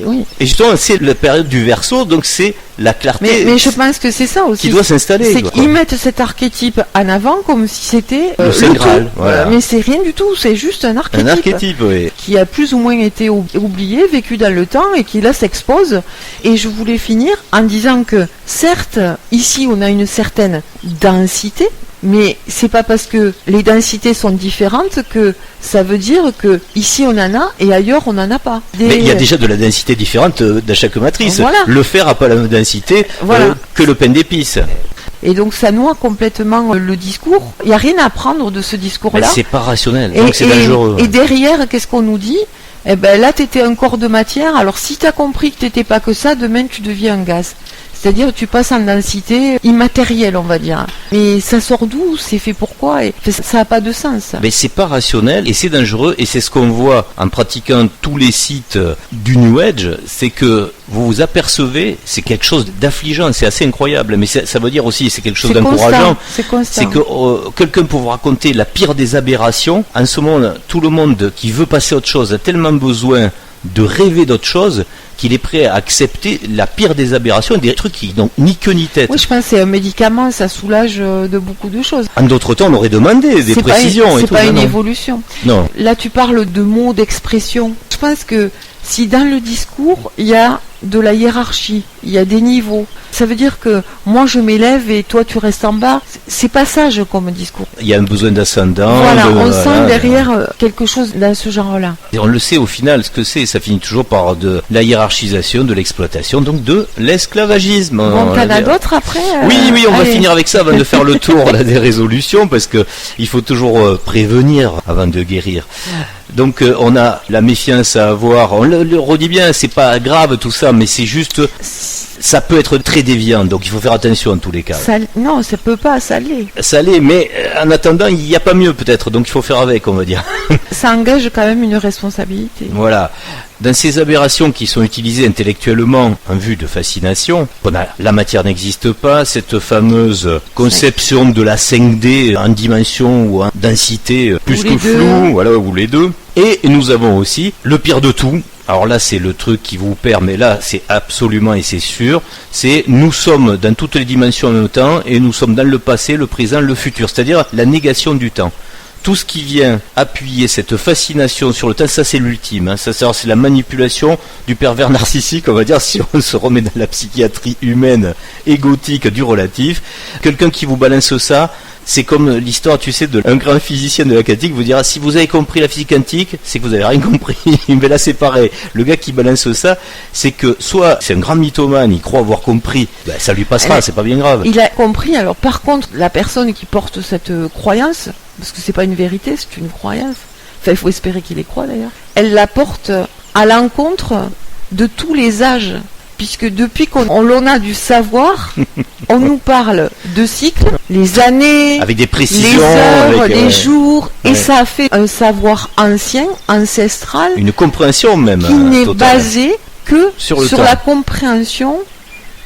oui. Et justement, c'est la période du Verseau, donc c'est la clarté. Mais je pense que c'est ça aussi. Qui doit s'installer. C'est qu'ils mettent cet archétype en avant comme si c'était le Saint Graal. Voilà. Mais c'est rien du tout. C'est juste un archétype. Un archétype, oui. Qui a plus ou moins été oublié, vécu dans le temps et qui là s'expose. Et je voulais finir en disant que certes, ici on a une certaine densité, mais c'est pas parce que les densités sont différentes que ça veut dire que ici on en a et ailleurs on n'en a pas. Mais il y a déjà de la densité différente dans chaque matrice. Voilà. Le fer n'a pas la même densité que le pain d'épices. Et donc ça noie complètement le discours. Il n'y a rien à apprendre de ce discours-là. Mais c'est pas rationnel, donc c'est dangereux. Et derrière, qu'est-ce qu'on nous dit ? Eh ben là, tu étais un corps de matière, alors si tu as compris que tu n'étais pas que ça, demain tu deviens un gaz. C'est-à-dire tu passes en densité immatérielle, on va dire. Mais ça sort d'où ? C'est fait pourquoi ? Et ça n'a pas de sens. Mais c'est pas rationnel et c'est dangereux et c'est ce qu'on voit en pratiquant tous les sites du New Age, c'est que vous vous apercevez, c'est quelque chose d'affligeant, c'est assez incroyable, mais ça veut dire aussi c'est quelque chose d'encourageant. C'est que quelqu'un peut vous raconter la pire des aberrations. En ce moment, tout le monde qui veut passer à autre chose a tellement besoin de rêver d'autre chose qu'il est prêt à accepter la pire des aberrations, des trucs qui n'ont ni queue ni tête. Oui, je pense que c'est un médicament, ça soulage de beaucoup de choses. En d'autres temps, on aurait demandé des précisions. C'est pas une évolution. Non. Là, tu parles de mots, d'expressions. Je pense que si dans le discours, il y a de la hiérarchie, il y a des niveaux, ça veut dire que moi je m'élève et toi tu restes en bas. C'est pas sage comme discours. Il y a un besoin d'ascendant. Voilà, on sent derrière quelque chose dans ce genre-là. Et on le sait au final, ce que c'est, ça finit toujours par de la hiérarchisation, de l'exploitation, donc de l'esclavagisme. Bon, t'en as d'autres après Oui, on va finir avec ça avant de faire le tour là, des résolutions, parce que il faut toujours prévenir avant de guérir. Donc on a la méfiance à avoir, on le redit bien, c'est pas grave tout ça, mais c'est juste, ça peut être très déviant, donc il faut faire attention en tous les cas. Non, ça peut pas, ça l'est. Ça l'est, mais en attendant, il n'y a pas mieux peut-être, donc il faut faire avec, on va dire. Ça engage quand même une responsabilité. Voilà. Dans ces aberrations qui sont utilisées intellectuellement en vue de fascination, la matière n'existe pas, cette fameuse conception de la 5D en dimension ou en densité plus que floue, voilà, ou les deux. Et nous avons aussi le pire de tout. Alors là, c'est le truc qui vous perd, mais là, c'est absolument et c'est sûr. C'est nous sommes dans toutes les dimensions en même temps et nous sommes dans le passé, le présent, le futur. C'est-à-dire la négation du temps. Tout ce qui vient appuyer cette fascination sur le temps, ça c'est l'ultime. Ça c'est la manipulation du pervers narcissique, on va dire, si on se remet dans la psychiatrie humaine égotique du relatif. Quelqu'un qui vous balance ça, c'est comme l'histoire, tu sais, d'un grand physicien de la quantique vous dira, si vous avez compris la physique quantique, c'est que vous avez rien compris. Mais là c'est pareil. Le gars qui balance ça, c'est que soit c'est un grand mythomane, il croit avoir compris, ça lui passera, c'est pas bien grave. Il a compris, alors par contre, la personne qui porte cette croyance, parce que c'est pas une vérité, c'est une croyance, enfin il faut espérer qu'il y croit d'ailleurs, elle la porte à l'encontre de tous les âges, puisque depuis qu'on l'on a du savoir, on nous parle de cycles, les années, avec des précisions, les heures, les jours, et ça a fait un savoir ancien, ancestral, une compréhension même, qui n'est basée que sur la compréhension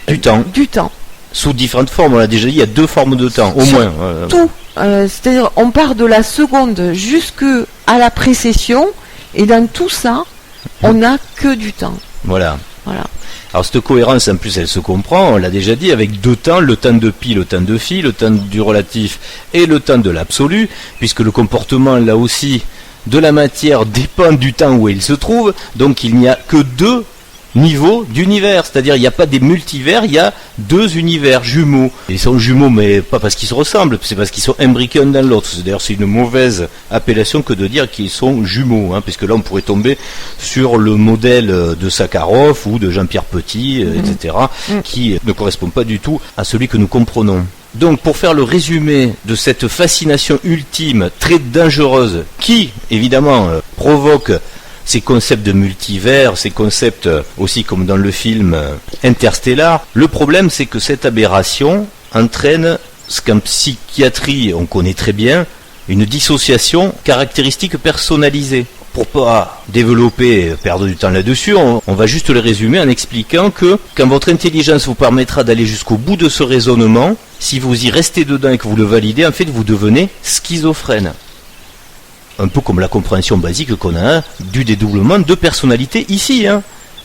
du temps. Sous différentes formes, on l'a déjà dit, il y a 2 formes de temps, au moins. Tout. C'est-à-dire, on part de la seconde jusqu'à la précession, et dans tout ça, on n'a que du temps. Voilà. Alors cette cohérence, en plus, elle se comprend, on l'a déjà dit, avec 2 temps, le temps de pi, le temps de phi, le temps du relatif et le temps de l'absolu, puisque le comportement, là aussi, de la matière dépend du temps où il se trouve, donc il n'y a que 2 niveau d'univers, c'est-à-dire il n'y a pas des multivers, il y a 2 univers jumeaux. Ils sont jumeaux, mais pas parce qu'ils se ressemblent, c'est parce qu'ils sont imbriqués l'un dans l'autre. D'ailleurs, c'est une mauvaise appellation que de dire qu'ils sont jumeaux, puisque là on pourrait tomber sur le modèle de Sakharov ou de Jean-Pierre Petit, etc., qui ne correspond pas du tout à celui que nous comprenons. Donc, pour faire le résumé de cette fascination ultime, très dangereuse, qui, évidemment, provoque ces concepts de multivers, ces concepts aussi comme dans le film Interstellar, le problème c'est que cette aberration entraîne ce qu'en psychiatrie on connaît très bien, une dissociation caractéristique personnalisée. Pour pas développer, perdre du temps là-dessus, on va juste le résumer en expliquant que quand votre intelligence vous permettra d'aller jusqu'au bout de ce raisonnement, si vous y restez dedans et que vous le validez, en fait vous devenez schizophrène. Un peu comme la compréhension basique qu'on a du dédoublement de personnalité ici.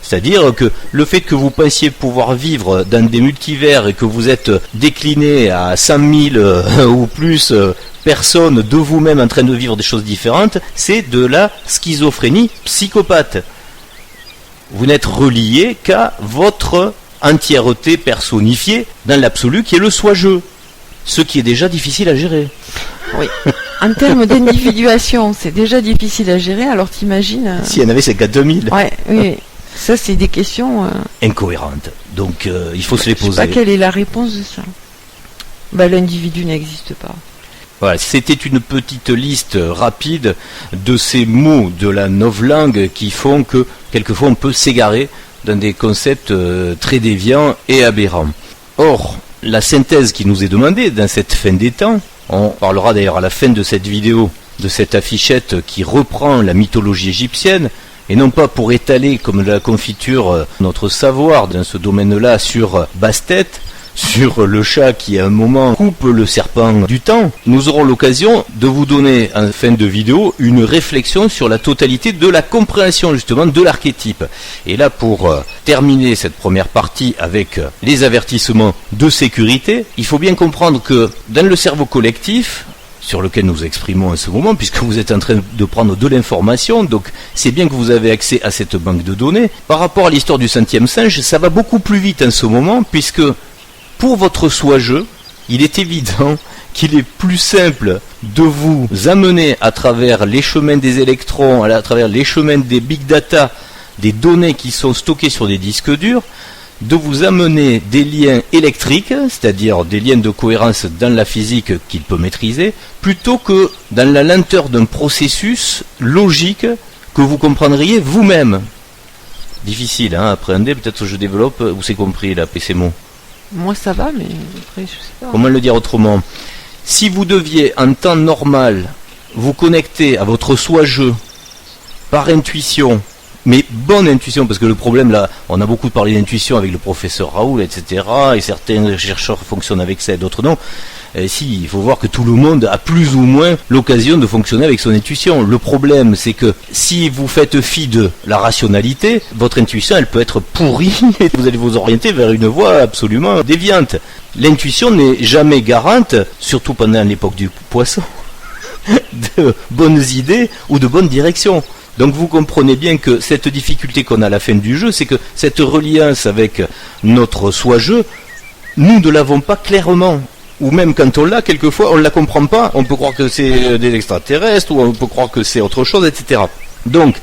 C'est-à-dire que le fait que vous pensiez pouvoir vivre dans des multivers et que vous êtes décliné à 100 000 ou plus personnes de vous-même en train de vivre des choses différentes, c'est de la schizophrénie psychopathe. Vous n'êtes relié qu'à votre entièreté personnifiée dans l'absolu qui est le soi-je. Ce qui est déjà difficile à gérer. Oui. En termes d'individuation, c'est déjà difficile à gérer, alors t'imagines... Si il y en avait, c'est qu'à 2000. Ouais, oui. Ça, c'est des questions... incohérentes. Donc, il faut se les poser. Je sais pas quelle est la réponse de ça. L'individu n'existe pas. Voilà, c'était une petite liste rapide de ces mots de la novlangue qui font que, quelquefois, on peut s'égarer dans des concepts très déviants et aberrants. Or, la synthèse qui nous est demandée dans cette fin des temps, on parlera d'ailleurs à la fin de cette vidéo de cette affichette qui reprend la mythologie égyptienne, et non pas pour étaler comme de la confiture notre savoir dans ce domaine-là sur Bastet, sur le chat qui à un moment coupe le serpent du temps. Nous aurons l'occasion de vous donner en fin de vidéo une réflexion sur la totalité de la compréhension justement de l'archétype. Et là, pour terminer cette première partie avec les avertissements de sécurité, il faut bien comprendre que dans le cerveau collectif, sur lequel nous exprimons en ce moment, puisque vous êtes en train de prendre de l'information, donc c'est bien que vous avez accès à cette banque de données. Par rapport à l'histoire du centième singe, ça va beaucoup plus vite en ce moment, puisque pour votre soi-je, il est évident qu'il est plus simple de vous amener à travers les chemins des électrons, à travers les chemins des big data, des données qui sont stockées sur des disques durs, de vous amener des liens électriques, c'est-à-dire des liens de cohérence dans la physique qu'il peut maîtriser, plutôt que dans la lenteur d'un processus logique que vous comprendriez vous-même. Difficile à appréhender, peut-être que je développe, vous c'est compris là, PCMO. Moi ça va, mais après je sais pas. Comment le dire autrement ? Si vous deviez en temps normal vous connecter à votre soi-je par intuition, mais bonne intuition, parce que le problème là, on a beaucoup parlé d'intuition avec le professeur Raoul, etc. Et certains chercheurs fonctionnent avec ça et d'autres non. Si, il faut voir que tout le monde a plus ou moins l'occasion de fonctionner avec son intuition. Le problème, c'est que si vous faites fi de la rationalité, votre intuition, elle peut être pourrie et vous allez vous orienter vers une voie absolument déviante. L'intuition n'est jamais garante, surtout pendant l'époque du poisson, de bonnes idées ou de bonnes directions. Donc vous comprenez bien que cette difficulté qu'on a à la fin du jeu, c'est que cette reliance avec notre soi-je, nous ne l'avons pas clairement. Ou même quand on l'a, quelquefois, on ne la comprend pas. On peut croire que c'est des extraterrestres, ou on peut croire que c'est autre chose, etc. Donc,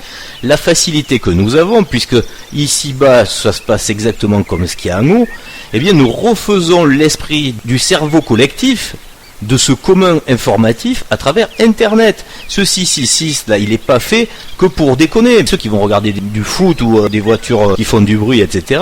la facilité que nous avons, puisque ici-bas, ça se passe exactement comme ce qu'il y a en haut, eh bien, nous refaisons l'esprit du cerveau collectif, de ce commun informatif à travers Internet. Ce 666 là, il n'est pas fait que pour déconner. Ceux qui vont regarder du foot ou des voitures qui font du bruit, etc.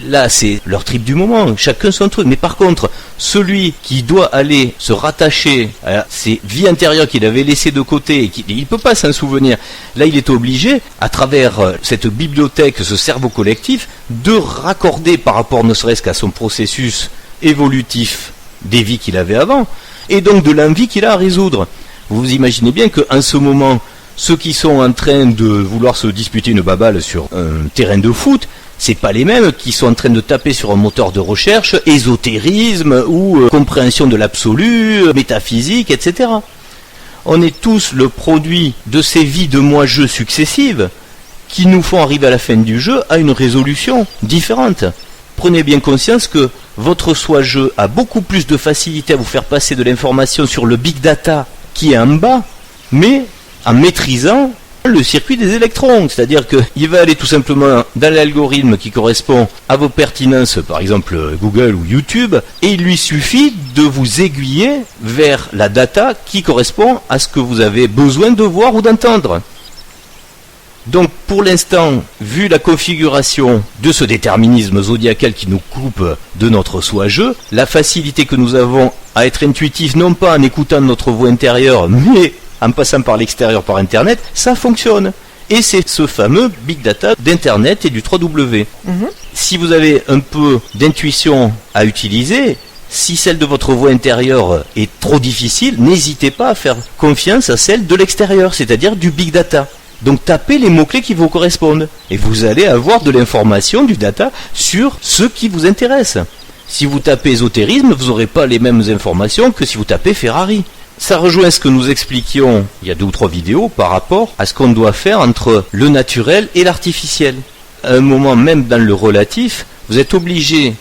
Là, c'est leur trip du moment. Chacun son truc. Mais par contre, celui qui doit aller se rattacher à ses vies intérieures qu'il avait laissées de côté et qu'il ne peut pas s'en souvenir, là, il est obligé, à travers cette bibliothèque, ce cerveau collectif, de raccorder par rapport ne serait-ce qu'à son processus évolutif des vies qu'il avait avant, et donc de l'envie qu'il a à résoudre. Vous imaginez bien qu'en ce moment, ceux qui sont en train de vouloir se disputer une baballe sur un terrain de foot, c'est pas les mêmes qui sont en train de taper sur un moteur de recherche, ésotérisme ou compréhension de l'absolu, métaphysique, etc. On est tous le produit de ces vies de moi-je successives qui nous font arriver à la fin du jeu à une résolution différente. Prenez bien conscience que votre soi-je a beaucoup plus de facilité à vous faire passer de l'information sur le big data qui est en bas, mais en maîtrisant le circuit des électrons. C'est-à-dire qu'il va aller tout simplement dans l'algorithme qui correspond à vos pertinences, par exemple Google ou YouTube, et il lui suffit de vous aiguiller vers la data qui correspond à ce que vous avez besoin de voir ou d'entendre. Donc pour l'instant, vu la configuration de ce déterminisme zodiacal qui nous coupe de notre soi-je, la facilité que nous avons à être intuitifs, non pas en écoutant notre voix intérieure, mais en passant par l'extérieur, par Internet, ça fonctionne. Et c'est ce fameux big data d'Internet et du 3W. Si vous avez un peu d'intuition à utiliser, si celle de votre voix intérieure est trop difficile, n'hésitez pas à faire confiance à celle de l'extérieur, c'est-à-dire du big data. Donc tapez les mots-clés qui vous correspondent et vous allez avoir de l'information, du data sur ce qui vous intéresse. Si vous tapez ésotérisme, vous n'aurez pas les mêmes informations que si vous tapez Ferrari. Ça rejoint ce que nous expliquions il y a 2 ou 3 vidéos par rapport à ce qu'on doit faire entre le naturel et l'artificiel. À un moment même dans le relatif, vous êtes obligé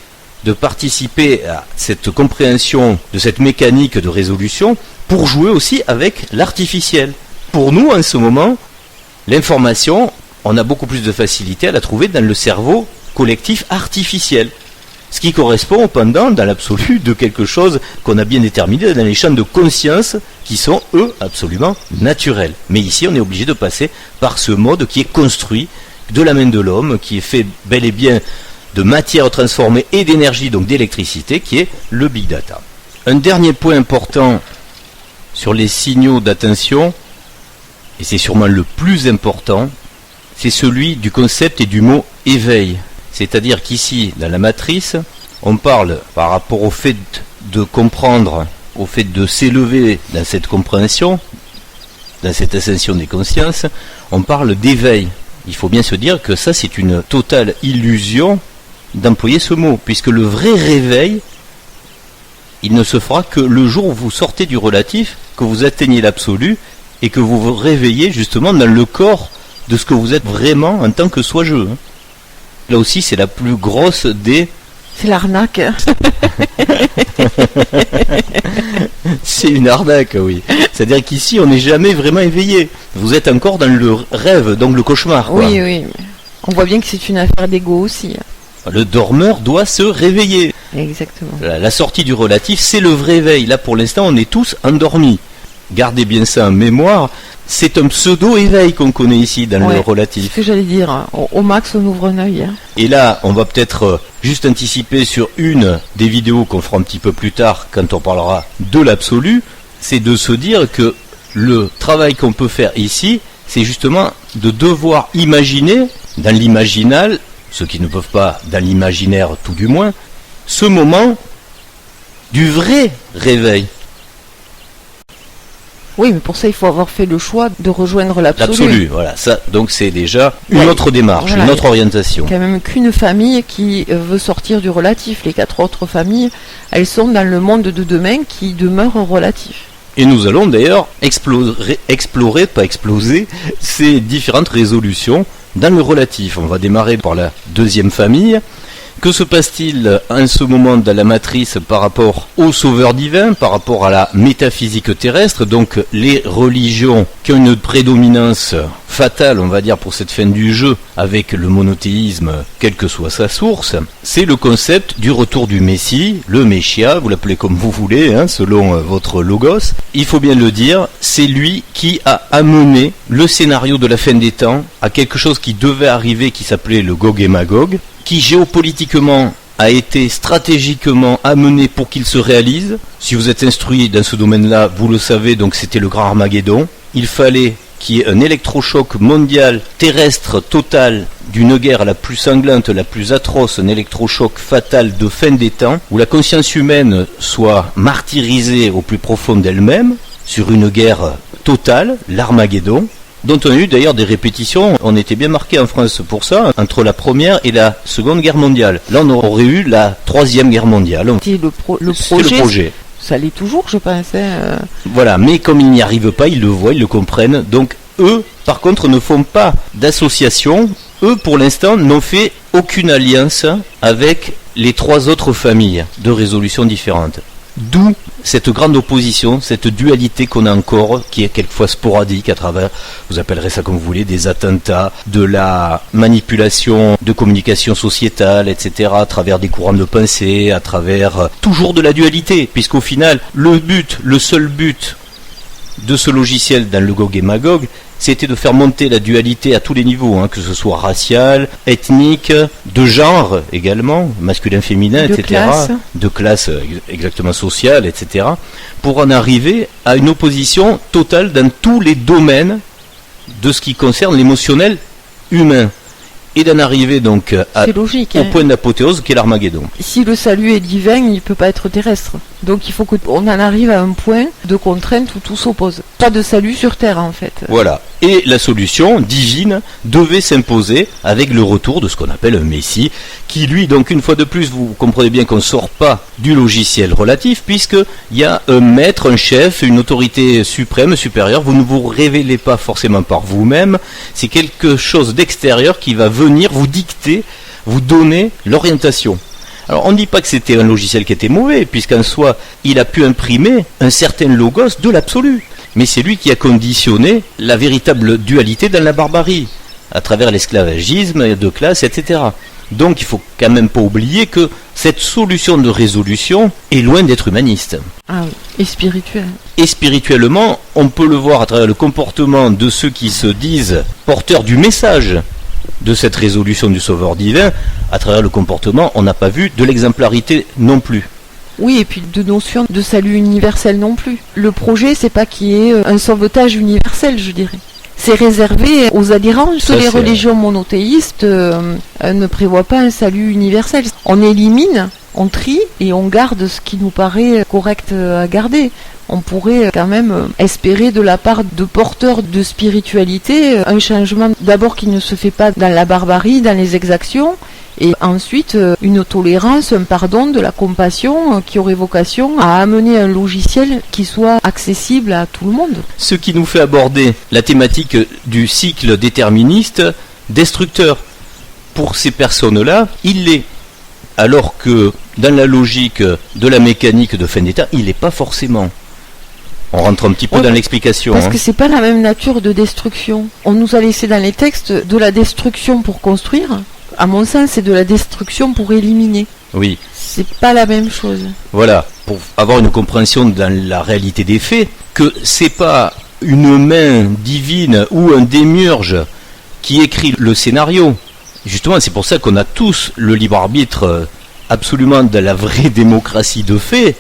de participer à cette compréhension de cette mécanique de résolution pour jouer aussi avec l'artificiel. Pour nous, en ce moment, l'information, on a beaucoup plus de facilité à la trouver dans le cerveau collectif artificiel. Ce qui correspond au pendant, dans l'absolu, de quelque chose qu'on a bien déterminé dans les champs de conscience qui sont, eux, absolument naturels. Mais ici, on est obligé de passer par ce mode qui est construit de la main de l'homme, qui est fait bel et bien de matière transformée et d'énergie, donc d'électricité, qui est le big data. Un dernier point important sur les signaux d'attention, et c'est sûrement le plus important, c'est celui du concept et du mot éveil. C'est-à-dire qu'ici, dans la matrice, on parle par rapport au fait de comprendre, au fait de s'élever dans cette compréhension, dans cette ascension des consciences, on parle d'éveil. Il faut bien se dire que ça, c'est une totale illusion d'employer ce mot, puisque le vrai réveil, il ne se fera que le jour où vous sortez du relatif, que vous atteignez l'absolu, et que vous vous réveillez justement dans le corps de ce que vous êtes vraiment en tant que soi-je. Là aussi, c'est la plus grosse des... C'est l'arnaque. C'est une arnaque, oui. C'est-à-dire qu'ici, on n'est jamais vraiment éveillé. Vous êtes encore dans le rêve, donc le cauchemar, quoi. Oui, oui. On voit bien que c'est une affaire d'ego aussi. Le dormeur doit se réveiller. Exactement. La sortie du relatif, c'est le vrai éveil. Là, pour l'instant, on est tous endormis. Gardez bien ça en mémoire. C'est un pseudo-éveil qu'on connaît ici dans le relatif. C'est ce que j'allais dire. Au max, on ouvre un œil. Et là, on va peut-être juste anticiper sur une des vidéos qu'on fera un petit peu plus tard quand on parlera de l'absolu. C'est de se dire que le travail qu'on peut faire ici, c'est justement de devoir imaginer, dans l'imaginal, ceux qui ne peuvent pas dans l'imaginaire tout du moins, ce moment du vrai réveil. Oui, mais pour ça, il faut avoir fait le choix de rejoindre l'absolu. L'absolu, voilà. Ça, donc c'est déjà une autre démarche, une autre orientation. Il n'y a quand même qu'une famille qui veut sortir du relatif. Les 4 autres familles, elles sont dans le monde de demain qui demeure relatif. Et nous allons d'ailleurs explorer, pas exploser, ces différentes résolutions dans le relatif. On va démarrer par la deuxième famille. Que se passe-t-il en ce moment dans la matrice par rapport au sauveur divin, par rapport à la métaphysique terrestre, donc les religions qui ont une prédominance fatale, on va dire, pour cette fin du jeu, avec le monothéisme, quelle que soit sa source, c'est le concept du retour du Messie, le Messia, vous l'appelez comme vous voulez, selon votre logos. Il faut bien le dire, c'est lui qui a amené le scénario de la fin des temps à quelque chose qui devait arriver, qui s'appelait le Gog et Magog, qui géopolitiquement a été stratégiquement amené pour qu'il se réalise. Si vous êtes instruit dans ce domaine-là, vous le savez, donc c'était le grand Armageddon. Il fallait qu'il y ait un électrochoc mondial, terrestre, total, d'une guerre la plus sanglante, la plus atroce, un électrochoc fatal de fin des temps, où la conscience humaine soit martyrisée au plus profond d'elle-même, sur une guerre totale, l'Armageddon, dont on a eu d'ailleurs des répétitions. On était bien marqué en France pour ça, entre la première et la seconde guerre mondiale. Là, on aurait eu la troisième guerre mondiale. C'était le projet. Ça l'est toujours, je pensais. Voilà, mais comme ils n'y arrivent pas, ils le voient, ils le comprennent. Donc, eux, par contre, ne font pas d'association. Eux, pour l'instant, n'ont fait aucune alliance avec les 3 autres familles de résolutions différentes. D'où cette grande opposition, cette dualité qu'on a encore, qui est quelquefois sporadique à travers, vous appellerez ça comme vous voulez, des attentats, de la manipulation de communication sociétale, etc., à travers des courants de pensée, à travers toujours de la dualité, puisqu'au final, le seul but de ce logiciel dans le Gog et Magog, c'était de faire monter la dualité à tous les niveaux, que ce soit racial, ethnique, de genre également, masculin-féminin, etc. Classe. De classe exactement sociale, etc. Pour en arriver à une opposition totale dans tous les domaines de ce qui concerne l'émotionnel humain. Et d'en arriver donc c'est logique, au point d'apothéose qu'est l'Armageddon. Si le salut est divin, il ne peut pas être terrestre. Donc il faut qu'on en arrive à un point de contrainte où tout s'oppose. Pas de salut sur Terre en fait. Voilà. Et la solution divine devait s'imposer avec le retour de ce qu'on appelle un Messie, qui lui, donc une fois de plus, vous comprenez bien qu'on ne sort pas du logiciel relatif, puisqu'il y a un maître, un chef, une autorité suprême, supérieure. Vous ne vous révélez pas forcément par vous-même, c'est quelque chose d'extérieur qui va venir vous dicter, vous donner l'orientation. Alors on ne dit pas que c'était un logiciel qui était mauvais, puisqu'en soi, il a pu imprimer un certain logos de l'absolu. Mais c'est lui qui a conditionné la véritable dualité dans la barbarie, à travers l'esclavagisme de classe, etc. Donc il faut quand même pas oublier que cette solution de résolution est loin d'être humaniste. Ah oui, et spirituelle. Et spirituellement, on peut le voir à travers le comportement de ceux qui se disent porteurs du message de cette résolution du Sauveur divin. À travers le comportement, on n'a pas vu de l'exemplarité non plus. Oui, et puis de notion de salut universel non plus. Le projet, c'est pas qu'il y ait un sauvetage universel, je dirais. C'est réservé aux adhérents. Les religions monothéistes ne prévoient pas un salut universel. On élimine, on trie et on garde ce qui nous paraît correct à garder. On pourrait quand même espérer de la part de porteurs de spiritualité un changement d'abord qui ne se fait pas dans la barbarie, dans les exactions, et ensuite une tolérance, un pardon, de la compassion qui aurait vocation à amener un logiciel qui soit accessible à tout le monde. Ce qui nous fait aborder la thématique du cycle déterministe destructeur. Pour ces personnes-là, il l'est. Alors que dans la logique de la mécanique de fin d'état, il n'est pas forcément. On rentre un petit peu dans l'explication. Parce que c'est pas la même nature de destruction. On nous a laissé dans les textes de la destruction pour construire. À mon sens, c'est de la destruction pour éliminer. Oui. C'est pas la même chose. Voilà, pour avoir une compréhension dans la réalité des faits, que c'est pas une main divine ou un démiurge qui écrit le scénario. Justement, c'est pour ça qu'on a tous le libre arbitre absolument dans la vraie démocratie de fait,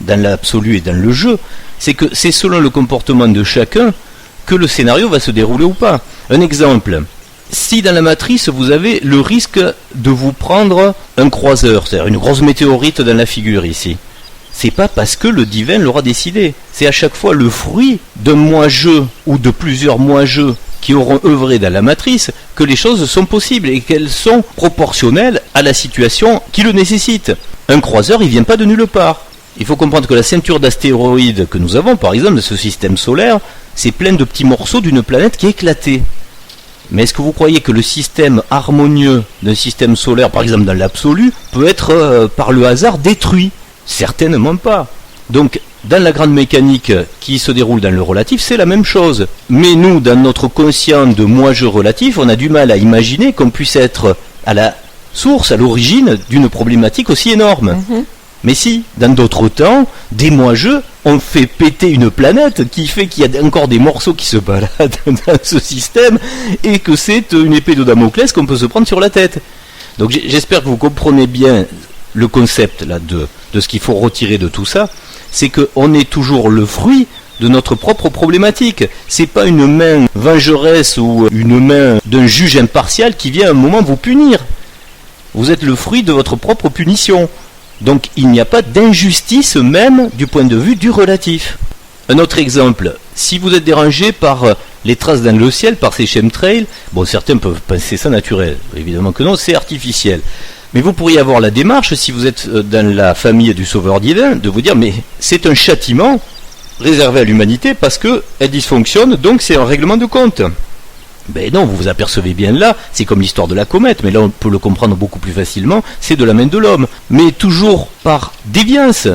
dans l'absolu et dans le jeu. C'est que c'est selon le comportement de chacun que le scénario va se dérouler ou pas. Un exemple, si dans la matrice vous avez le risque de vous prendre un croiseur, c'est-à-dire une grosse météorite dans la figure ici, c'est pas parce que le divin l'aura décidé. C'est à chaque fois le fruit d'un moi-jeu ou de plusieurs moi-jeux qui auront œuvré dans la matrice que les choses sont possibles et qu'elles sont proportionnelles à la situation qui le nécessite. Un croiseur, il vient pas de nulle part. Il faut comprendre que la ceinture d'astéroïdes que nous avons, par exemple, de ce système solaire, c'est plein de petits morceaux d'une planète qui est éclatée. Mais est-ce que vous croyez que le système harmonieux d'un système solaire, par exemple dans l'absolu, peut être par le hasard détruit? Certainement pas. Donc, dans la grande mécanique qui se déroule dans le relatif, c'est la même chose. Mais nous, dans notre conscient de moi-je relatif, on a du mal à imaginer qu'on puisse être à la source, à l'origine d'une problématique aussi énorme. Mais si, dans d'autres temps, des moi-je ont fait péter une planète qui fait qu'il y a encore des morceaux qui se baladent dans ce système et que c'est une épée de Damoclès qu'on peut se prendre sur la tête. Donc j'espère que vous comprenez bien le concept là de ce qu'il faut retirer de tout ça. C'est qu'on est toujours le fruit de notre propre problématique. C'est pas une main vengeresse ou une main d'un juge impartial qui vient à un moment vous punir. Vous êtes le fruit de votre propre punition. Donc il n'y a pas d'injustice même du point de vue du relatif. Un autre exemple, si vous êtes dérangé par les traces dans le ciel, par ces chemtrails, bon certains peuvent penser ça naturel, évidemment que non, c'est artificiel. Mais vous pourriez avoir la démarche, si vous êtes dans la famille du Sauveur divin, de vous dire mais c'est un châtiment réservé à l'humanité parce qu'elle dysfonctionne, donc c'est un règlement de compte. Ben non, vous vous apercevez bien là, c'est comme l'histoire de la comète, mais là on peut le comprendre beaucoup plus facilement, c'est de la main de l'homme, mais toujours par déviance.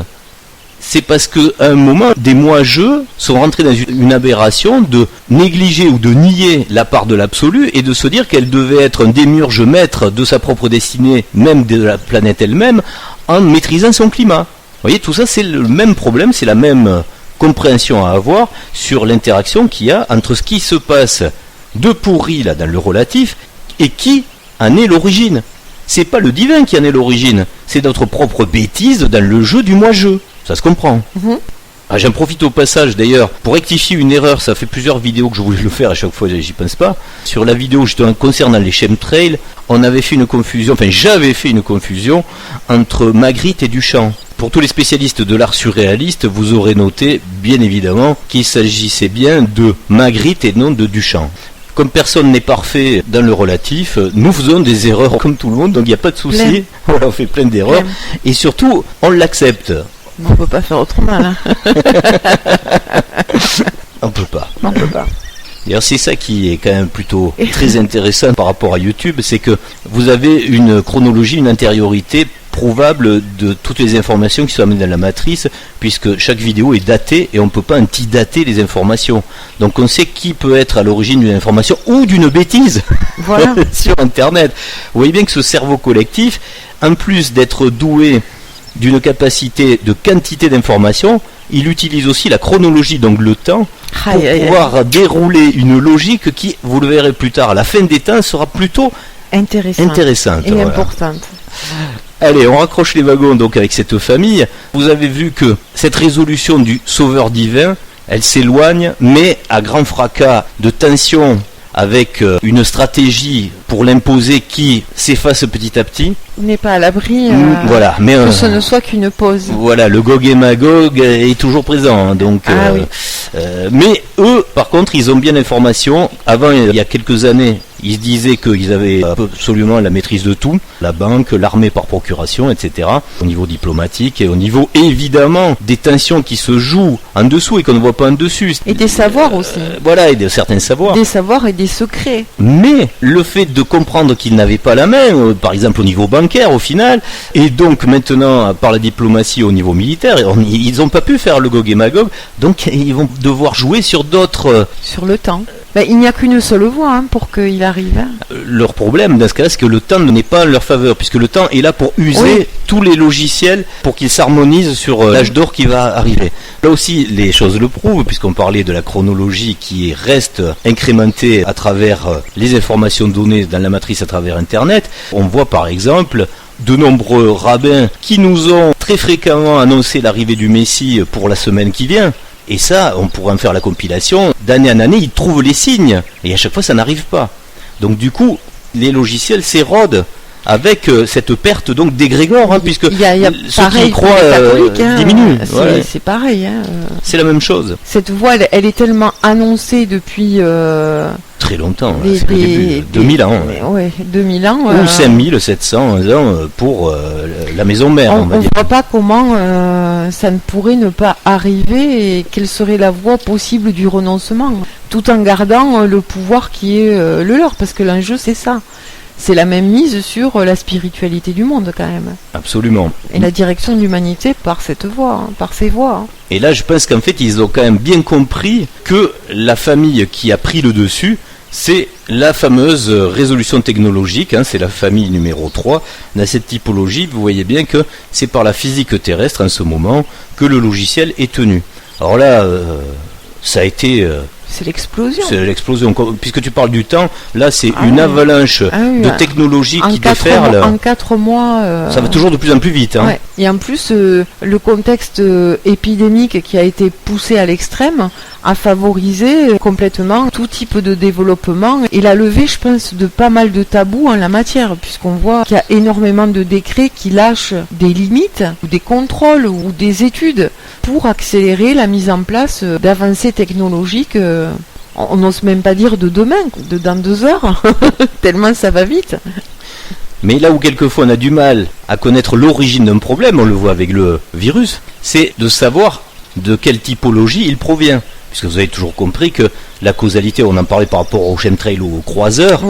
C'est parce qu'à un moment, des moi-je sont rentrés dans une aberration de négliger ou de nier la part de l'absolu et de se dire qu'elle devait être un démiurge maître de sa propre destinée, même de la planète elle-même, en maîtrisant son climat. Vous voyez, tout ça c'est le même problème, c'est la même compréhension à avoir sur l'interaction qu'il y a entre ce qui se passe de pourri là dans le relatif et qui en est l'origine. C'est pas le divin qui en est l'origine, c'est notre propre bêtise dans le jeu du moi-je. Ça se comprend. J'en profite au passage d'ailleurs pour rectifier une erreur, ça fait plusieurs vidéos que je voulais le faire, à chaque fois j'y pense pas. Sur la vidéo justement concernant les chemtrails, on avait fait une confusion, enfin j'avais fait une confusion entre Magritte et Duchamp. Pour tous les spécialistes de l'art surréaliste, vous aurez noté bien évidemment qu'il s'agissait bien de Magritte et non de Duchamp. Comme personne n'est parfait dans le relatif, nous faisons des erreurs comme tout le monde, donc il n'y a pas de souci, on fait plein d'erreurs, et surtout on l'accepte. On peut pas faire autrement là. On peut pas. On peut pas. D'ailleurs, c'est ça qui est quand même plutôt très intéressant par rapport à YouTube, c'est que vous avez une chronologie, une antériorité prouvable de toutes les informations qui sont amenées dans la matrice, puisque chaque vidéo est datée et on ne peut pas antidater les informations. Donc on sait qui peut être à l'origine d'une information ou d'une bêtise voilà. sur Internet. Vous voyez bien que ce cerveau collectif, en plus d'être doué d'une capacité de quantité d'informations, il utilise aussi la chronologie, donc le temps, pour pouvoir dérouler une logique qui, vous le verrez plus tard, à la fin des temps, sera plutôt intéressante et importante. Allez, on raccroche les wagons donc avec cette famille. Vous avez vu que cette résolution du sauveur divin, elle s'éloigne, mais à grand fracas de tension, avec une stratégie pour l'imposer qui s'efface petit à petit. Il n'est pas à l'abri voilà, mais que ce ne soit qu'une pause. Voilà, le Gog et Magog est toujours présent. Donc, oui. Mais eux, par contre, ils ont bien l'information. Avant, il y a quelques années, ils se disaient qu'ils avaient absolument la maîtrise de tout. La banque, l'armée par procuration, etc. Au niveau diplomatique et au niveau, évidemment, des tensions qui se jouent en dessous et qu'on ne voit pas en dessus. Et des savoirs aussi. Voilà, et de certains savoirs. Des savoirs et des secrets. Mais le fait de comprendre qu'ils n'avaient pas la main, par exemple au niveau bancaire au final, et donc maintenant par la diplomatie au niveau militaire, ils n'ont pas pu faire le Gog et Magog, donc ils vont devoir jouer sur d'autres... Sur le temps. Il n'y a qu'une seule voie pour qu'il arrive. Leur problème dans ce cas-là, c'est que le temps n'est pas en leur faveur, puisque le temps est là pour user tous les logiciels pour qu'ils s'harmonisent sur l'âge d'or qui va arriver. Là aussi, les choses le prouvent, puisqu'on parlait de la chronologie qui reste incrémentée à travers les informations données dans la matrice à travers Internet. On voit par exemple de nombreux rabbins qui nous ont très fréquemment annoncé l'arrivée du Messie pour la semaine qui vient. Et ça, on pourrait en faire la compilation. D'année en année, ils trouvent les signes. Et à chaque fois, ça n'arrive pas. Donc du coup, les logiciels s'érodent avec cette perte donc d'égrégore, puisque il y a ceux qui y croient diminuent. C'est pareil. C'est la même chose. Cette voie, elle est tellement annoncée depuis... très longtemps, c'est le début, 2000 ans. 2000 ans. Ou 5700 ans pour la maison mère. On ne voit pas comment ça ne pourrait ne pas arriver et quelle serait la voie possible du renoncement, tout en gardant le pouvoir qui est le leur, parce que l'enjeu c'est ça. C'est la même mise sur la spiritualité du monde quand même. Absolument. Et la direction de l'humanité par cette voie, par ces voies. Et là je pense qu'en fait ils ont quand même bien compris que la famille qui a pris le dessus, c'est la fameuse résolution technologique, c'est la famille numéro 3. Dans cette typologie, vous voyez bien que c'est par la physique terrestre en ce moment que le logiciel est tenu. Alors là, ça a été... c'est l'explosion. C'est l'explosion. Puisque tu parles du temps, là c'est une avalanche de technologie qui déferle. En 4 mois... ça va toujours de plus en plus vite. Et en plus, le contexte épidémique qui a été poussé à l'extrême a favorisé complètement tout type de développement et la levée, je pense, de pas mal de tabous en la matière, puisqu'on voit qu'il y a énormément de décrets qui lâchent des limites, ou des contrôles, ou des études pour accélérer la mise en place d'avancées technologiques. On n'ose même pas dire de demain, dans 2 heures, tellement ça va vite. Mais là où quelquefois on a du mal à connaître l'origine d'un problème, on le voit avec le virus, c'est de savoir de quelle typologie il provient. Puisque vous avez toujours compris que la causalité, on en parlait par rapport au chemtrail ou au croiseur,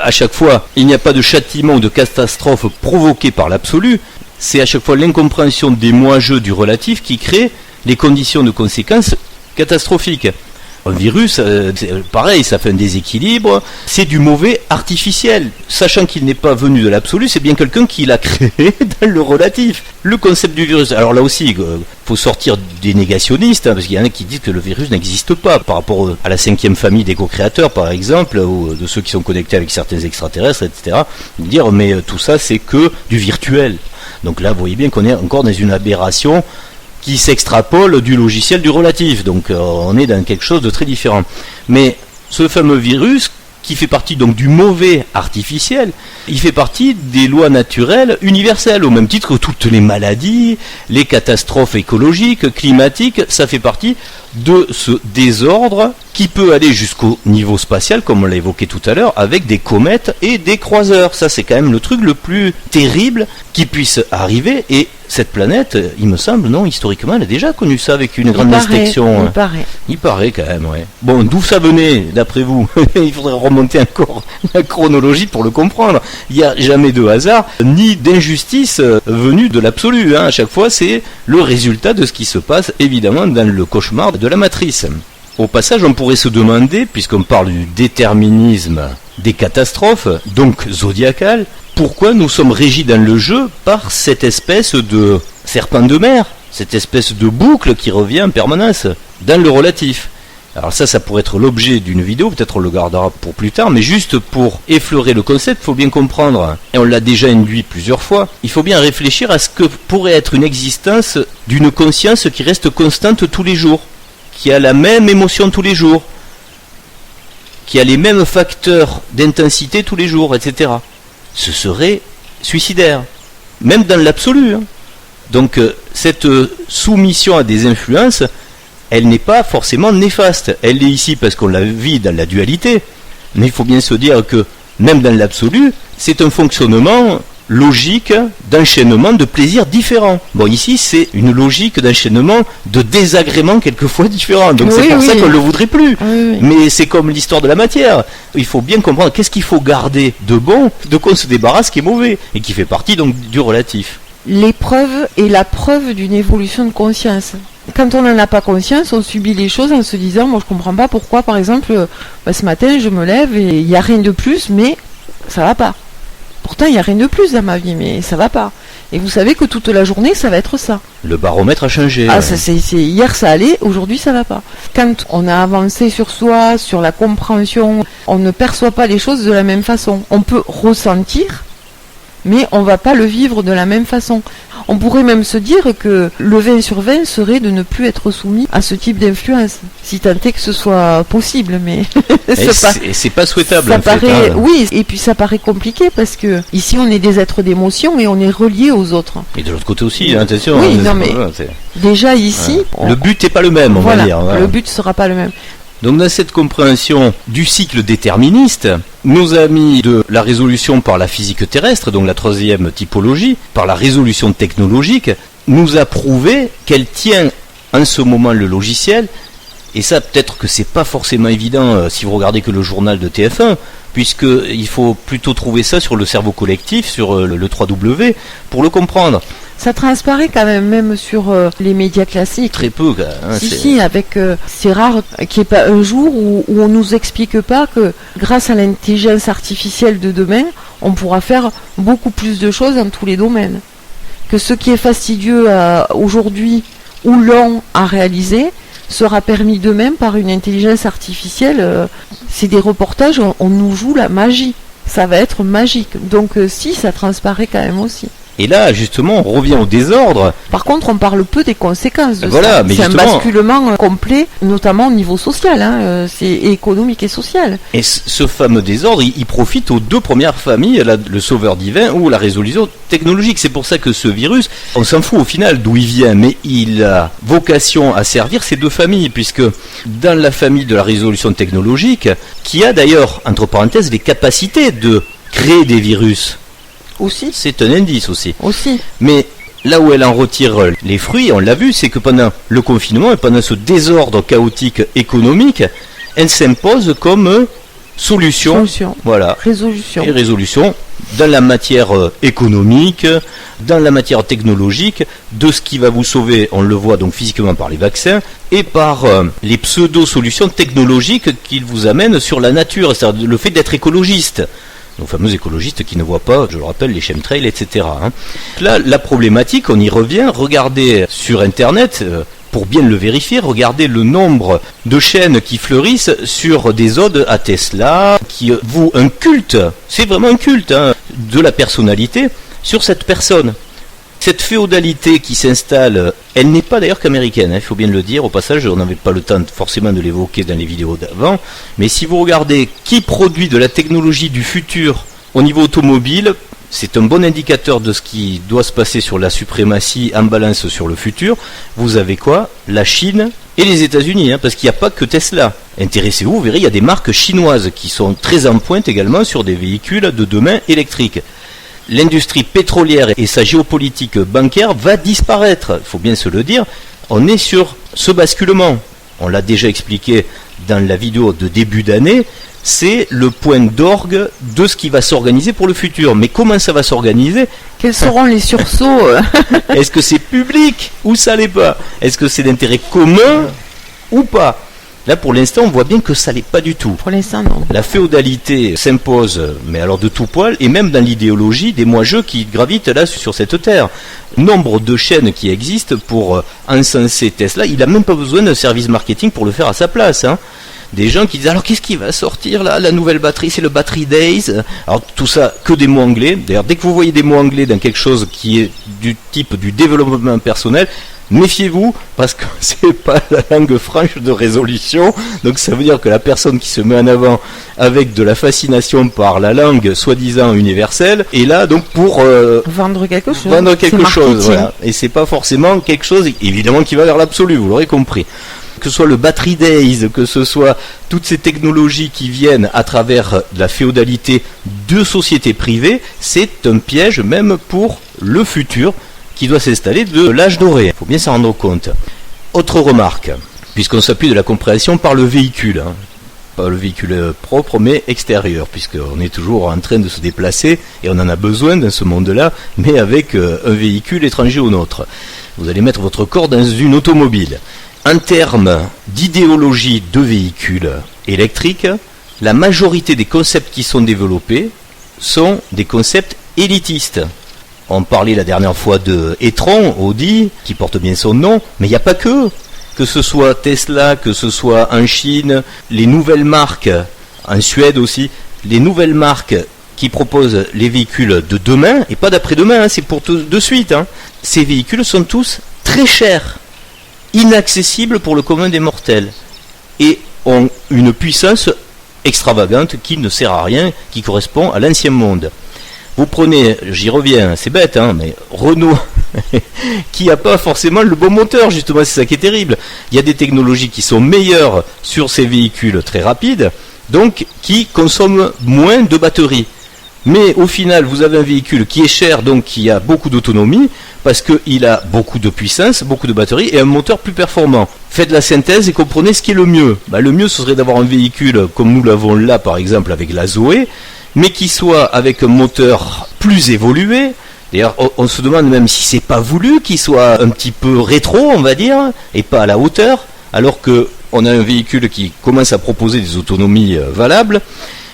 à chaque fois, il n'y a pas de châtiment ou de catastrophe provoquée par l'absolu, c'est à chaque fois l'incompréhension des moi-je du relatif qui crée les conditions de conséquences catastrophiques. Un virus, c'est pareil, ça fait un déséquilibre, c'est du mauvais artificiel. Sachant qu'il n'est pas venu de l'absolu, c'est bien quelqu'un qui l'a créé dans le relatif. Le concept du virus, alors là aussi, il faut sortir des négationnistes, parce qu'il y en a qui disent que le virus n'existe pas, par rapport à la 5e famille des co-créateurs, par exemple, ou de ceux qui sont connectés avec certains extraterrestres, etc. Dire, mais tout ça, c'est que du virtuel. Donc là, vous voyez bien qu'on est encore dans une aberration qui s'extrapole du logiciel du relatif. Donc on est dans quelque chose de très différent. Mais ce fameux virus, qui fait partie donc du mauvais artificiel, il fait partie des lois naturelles universelles, au même titre que toutes les maladies, les catastrophes écologiques, climatiques, ça fait partie de ce désordre qui peut aller jusqu'au niveau spatial, comme on l'a évoqué tout à l'heure, avec des comètes et des croiseurs. Ça, c'est quand même le truc le plus terrible qui puisse arriver. Et cette planète, il me semble, non, historiquement, elle a déjà connu ça avec une grande inspection. Il paraît quand même, ouais. Bon, d'où ça venait, d'après vous? Il faudrait remonter encore la chronologie pour le comprendre. Il n'y a jamais de hasard, ni d'injustice venue de l'absolu. À chaque fois, c'est le résultat de ce qui se passe, évidemment, dans le cauchemar de la matrice. Au passage, on pourrait se demander, puisqu'on parle du déterminisme des catastrophes, donc zodiacales, pourquoi nous sommes régis dans le jeu par cette espèce de serpent de mer, cette espèce de boucle qui revient en permanence dans le relatif. Alors ça pourrait être l'objet d'une vidéo, peut-être on le gardera pour plus tard, mais juste pour effleurer le concept, il faut bien comprendre, et on l'a déjà induit plusieurs fois, il faut bien réfléchir à ce que pourrait être une existence d'une conscience qui reste constante tous les jours, qui a la même émotion tous les jours, qui a les mêmes facteurs d'intensité tous les jours, etc. Ce serait suicidaire, même dans l'absolu. Donc cette soumission à des influences, elle n'est pas forcément néfaste. Elle est ici parce qu'on la vit dans la dualité, mais il faut bien se dire que même dans l'absolu, c'est un fonctionnement logique d'enchaînement de plaisirs différents. Bon, ici, c'est une logique d'enchaînement de désagréments quelquefois différents. Donc c'est pour ça qu'on ne le voudrait plus. Oui. Mais c'est comme l'histoire de la matière. Il faut bien comprendre qu'est-ce qu'il faut garder de bon, de quoi on se débarrasse qui est mauvais, et qui fait partie donc du relatif. L'épreuve est la preuve d'une évolution de conscience. Quand on n'en a pas conscience, on subit les choses en se disant, moi je comprends pas pourquoi, par exemple, ce matin je me lève et il n'y a rien de plus, mais ça va pas. Pourtant, il n'y a rien de plus dans ma vie, mais ça va pas. Et vous savez que toute la journée, ça va être ça. Le baromètre a changé. Ah, ça, hier ça allait, aujourd'hui ça va pas. Quand on a avancé sur soi, sur la compréhension, on ne perçoit pas les choses de la même façon. On peut ressentir, mais on va pas le vivre de la même façon. On pourrait même se dire que le 20 sur 20 serait de ne plus être soumis à ce type d'influence, si tant est que ce soit possible, mais c'est pas souhaitable. Ça paraît, oui, et puis ça paraît compliqué parce que ici on est des êtres d'émotion et on est reliés aux autres. Et de l'autre côté aussi, attention. Oui, non mais déjà ici, le but n'est pas le même, on va dire. Voilà. Le but sera pas le même. Donc dans cette compréhension du cycle déterministe, nos amis de la résolution par la physique terrestre, donc la 3e typologie, par la résolution technologique, nous a prouvé qu'elle tient en ce moment le logiciel, et ça peut-être que c'est pas forcément évident si vous regardez que le journal de TF1, puisqu'il faut plutôt trouver ça sur le cerveau collectif, sur le 3W, pour le comprendre. Ça transparaît quand même sur les médias classiques. Très peu. Si, avec c'est rare qu'il n'y ait pas un jour où on nous explique pas que grâce à l'intelligence artificielle de demain, on pourra faire beaucoup plus de choses dans tous les domaines. Que ce qui est fastidieux aujourd'hui ou long à réaliser sera permis demain par une intelligence artificielle. C'est des reportages, on nous joue la magie. Ça va être magique. Donc si, ça transparaît quand même aussi. Et là, justement, on revient au désordre. Par contre, on parle peu des conséquences de ça. Mais c'est un basculement complet, notamment au niveau social, c'est économique et social. Et ce fameux désordre, il profite aux 2 premières familles, le sauveur divin ou la résolution technologique. C'est pour ça que ce virus, on s'en fout au final d'où il vient, mais il a vocation à servir ces 2 familles, puisque dans la famille de la résolution technologique, qui a d'ailleurs, entre parenthèses, les capacités de créer des virus, aussi. C'est un indice aussi. Aussi. Mais là où elle en retire les fruits, on l'a vu, c'est que pendant le confinement et pendant ce désordre chaotique économique, elle s'impose comme solution. Voilà. Résolution. Et résolution dans la matière économique, dans la matière technologique, de ce qui va vous sauver, on le voit donc physiquement par les vaccins, et par les pseudo-solutions technologiques qu'ils vous amènent sur la nature, c'est-à-dire le fait d'être écologiste. Nos fameux écologistes qui ne voient pas, je le rappelle, les chemtrails, etc. Là, la problématique, on y revient, regardez sur Internet, pour bien le vérifier, regardez le nombre de chaînes qui fleurissent sur des odes à Tesla, qui vouent un culte, c'est vraiment un culte, de la personnalité sur cette personne. Cette féodalité qui s'installe, elle n'est pas d'ailleurs qu'américaine, il faut bien le dire, au passage, on n'avait pas le temps forcément de l'évoquer dans les vidéos d'avant, mais si vous regardez qui produit de la technologie du futur au niveau automobile, c'est un bon indicateur de ce qui doit se passer sur la suprématie en balance sur le futur. Vous avez quoi? La Chine et les États-Unis, parce qu'il n'y a pas que Tesla. Intéressez-vous, vous verrez, il y a des marques chinoises qui sont très en pointe également sur des véhicules de demain électriques. L'industrie pétrolière et sa géopolitique bancaire va disparaître, il faut bien se le dire. On est sur ce basculement. On l'a déjà expliqué dans la vidéo de début d'année. C'est le point d'orgue de ce qui va s'organiser pour le futur. Mais comment ça va s'organiser? Quels seront les sursauts Est-ce que c'est public ou ça l'est pas? Est-ce que c'est d'intérêt commun ou pas? Là, pour l'instant, on voit bien que ça l'est pas du tout. Pour l'instant, non. La féodalité s'impose, mais alors de tout poil, et même dans l'idéologie des moi-je qui gravitent là sur cette terre. Nombre de chaînes qui existent pour encenser Tesla, il n'a même pas besoin d'un service marketing pour le faire à sa place. Des gens qui disent alors qu'est-ce qui va sortir là? La nouvelle batterie, c'est le Battery Days. Alors tout ça, que des mots anglais. D'ailleurs, dès que vous voyez des mots anglais dans quelque chose qui est du type du développement personnel, méfiez-vous, parce que c'est pas la langue franche de résolution. Donc ça veut dire que la personne qui se met en avant avec de la fascination par la langue soi-disant universelle est là donc pour vendre quelque chose. Vendre quelque chose, voilà. Et c'est pas forcément quelque chose évidemment qui va vers l'absolu, vous l'aurez compris. Que ce soit le Battery Days, que ce soit toutes ces technologies qui viennent à travers la féodalité de sociétés privées, c'est un piège même pour le futur qui doit s'installer de l'âge doré. Il faut bien s'en rendre compte. Autre remarque, puisqu'on s'appuie de la compréhension par le véhicule, pas le véhicule propre mais extérieur, puisqu'on est toujours en train de se déplacer et on en a besoin dans ce monde-là, mais avec un véhicule étranger au nôtre. Vous allez mettre votre corps dans une automobile. En termes d'idéologie de véhicules électriques, la majorité des concepts qui sont développés sont des concepts élitistes. On parlait la dernière fois de e-tron, Audi, qui porte bien son nom, mais il n'y a pas que. Que ce soit Tesla, que ce soit en Chine, les nouvelles marques, en Suède aussi, les nouvelles marques qui proposent les véhicules de demain, et pas d'après-demain, c'est pour tout de suite. Ces véhicules sont tous très chers, inaccessibles pour le commun des mortels, et ont une puissance extravagante qui ne sert à rien, qui correspond à l'ancien monde. Vous prenez, j'y reviens, c'est bête, mais Renault, qui n'a pas forcément le bon moteur, justement, c'est ça qui est terrible. Il y a des technologies qui sont meilleures sur ces véhicules très rapides, donc qui consomment moins de batterie. Mais au final, vous avez un véhicule qui est cher, donc qui a beaucoup d'autonomie, parce qu'il a beaucoup de puissance, beaucoup de batterie, et un moteur plus performant. Faites la synthèse et comprenez ce qui est le mieux. Le mieux, ce serait d'avoir un véhicule, comme nous l'avons là, par exemple, avec la Zoé, mais qui soit avec un moteur plus évolué. D'ailleurs, on se demande même si c'est pas voulu qu'il soit un petit peu rétro, on va dire, et pas à la hauteur, alors qu'on a un véhicule qui commence à proposer des autonomies valables.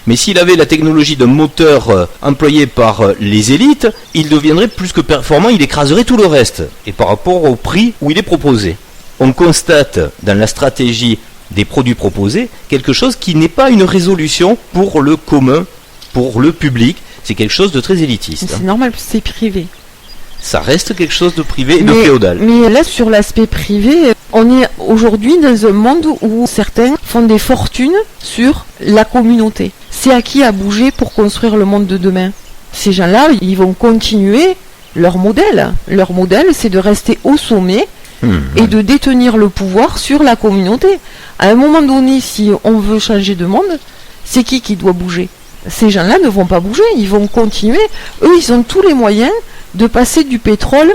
Mais s'il avait la technologie d'un moteur employé par les élites, il deviendrait plus que performant, il écraserait tout le reste. Et par rapport au prix où il est proposé, on constate dans la stratégie des produits proposés quelque chose qui n'est pas une résolution pour le commun, pour le public. C'est quelque chose de très élitiste. C'est normal, c'est privé. Ça reste quelque chose de privé et de féodal. Mais là, sur l'aspect privé, on est aujourd'hui dans un monde où certains font des fortunes sur la communauté. C'est à qui à bouger pour construire le monde de demain? Ces gens-là, ils vont continuer leur modèle. Leur modèle, c'est de rester au sommet et de détenir le pouvoir sur la communauté. À un moment donné, si on veut changer de monde, c'est qui doit bouger? Ces gens-là ne vont pas bouger, ils vont continuer. Eux, ils ont tous les moyens de passer du pétrole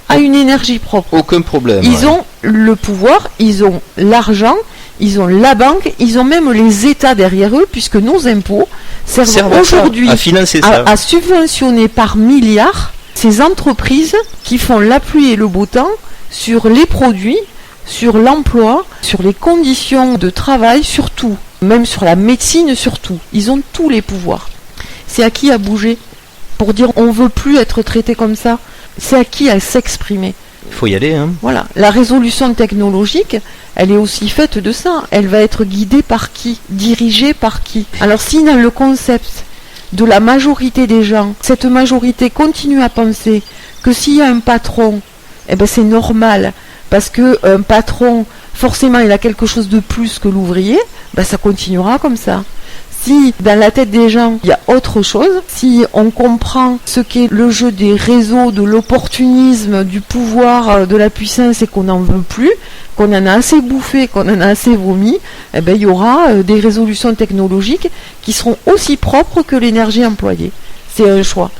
à une énergie propre. Aucun problème. Ils ont le pouvoir, ils ont l'argent, ils ont la banque, ils ont même les États derrière eux, puisque nos impôts servent aujourd'hui à financer ça. À subventionner par milliards ces entreprises qui font la pluie et le beau temps sur les produits, sur l'emploi, sur les conditions de travail, surtout, même sur la médecine, surtout. Ils ont tous les pouvoirs. C'est à qui à bouger pour dire on veut plus être traité comme ça. C'est à qui à s'exprimer. Il faut y aller, hein. Voilà. La résolution technologique, elle est aussi faite de ça. Elle va être guidée par qui? Dirigée par qui? Alors si dans le concept de la majorité des gens, cette majorité continue à penser que s'il y a un patron, eh ben c'est normal, parce que un patron, forcément, il a quelque chose de plus que l'ouvrier, ben ça continuera comme ça. Si dans la tête des gens, il y a autre chose, si on comprend ce qu'est le jeu des réseaux, de l'opportunisme, du pouvoir, de la puissance et qu'on n'en veut plus, qu'on en a assez bouffé, qu'on en a assez vomi, eh ben, il y aura des résolutions technologiques qui seront aussi propres que l'énergie employée. C'est un choix.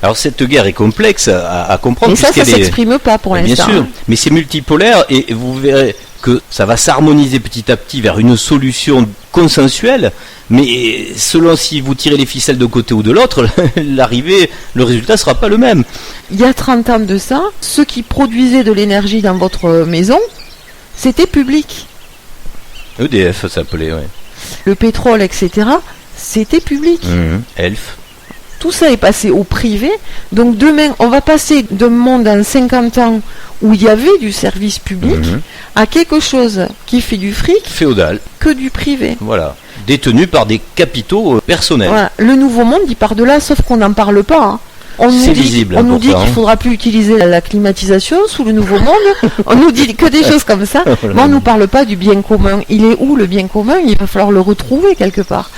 Alors cette guerre est complexe à comprendre. Et ça s'exprime pas pour l'instant. Bien sûr, mais c'est multipolaire et vous verrez que ça va s'harmoniser petit à petit vers une solution consensuelle, mais selon si vous tirez les ficelles d'un côté ou de l'autre, l'arrivée, le résultat ne sera pas le même. Il y a 30 ans de ça, ceux qui produisaient de l'énergie dans votre maison, c'était public. EDF s'appelait, oui. Le pétrole, etc., c'était public. Elf. Tout ça est passé au privé. Donc demain, on va passer d'un monde en 50 ans où il y avait du service public à quelque chose qui fait du fric féodal, que du privé. Voilà, détenu par des capitaux personnels. Voilà. Le nouveau monde, il part de là, sauf qu'on n'en parle pas. Hein. On nous dit qu'il ne faudra plus utiliser la climatisation sous le nouveau monde. On nous dit que des choses comme ça, mais on ne nous parle pas du bien commun. Il est où le bien commun? Il va falloir le retrouver quelque part.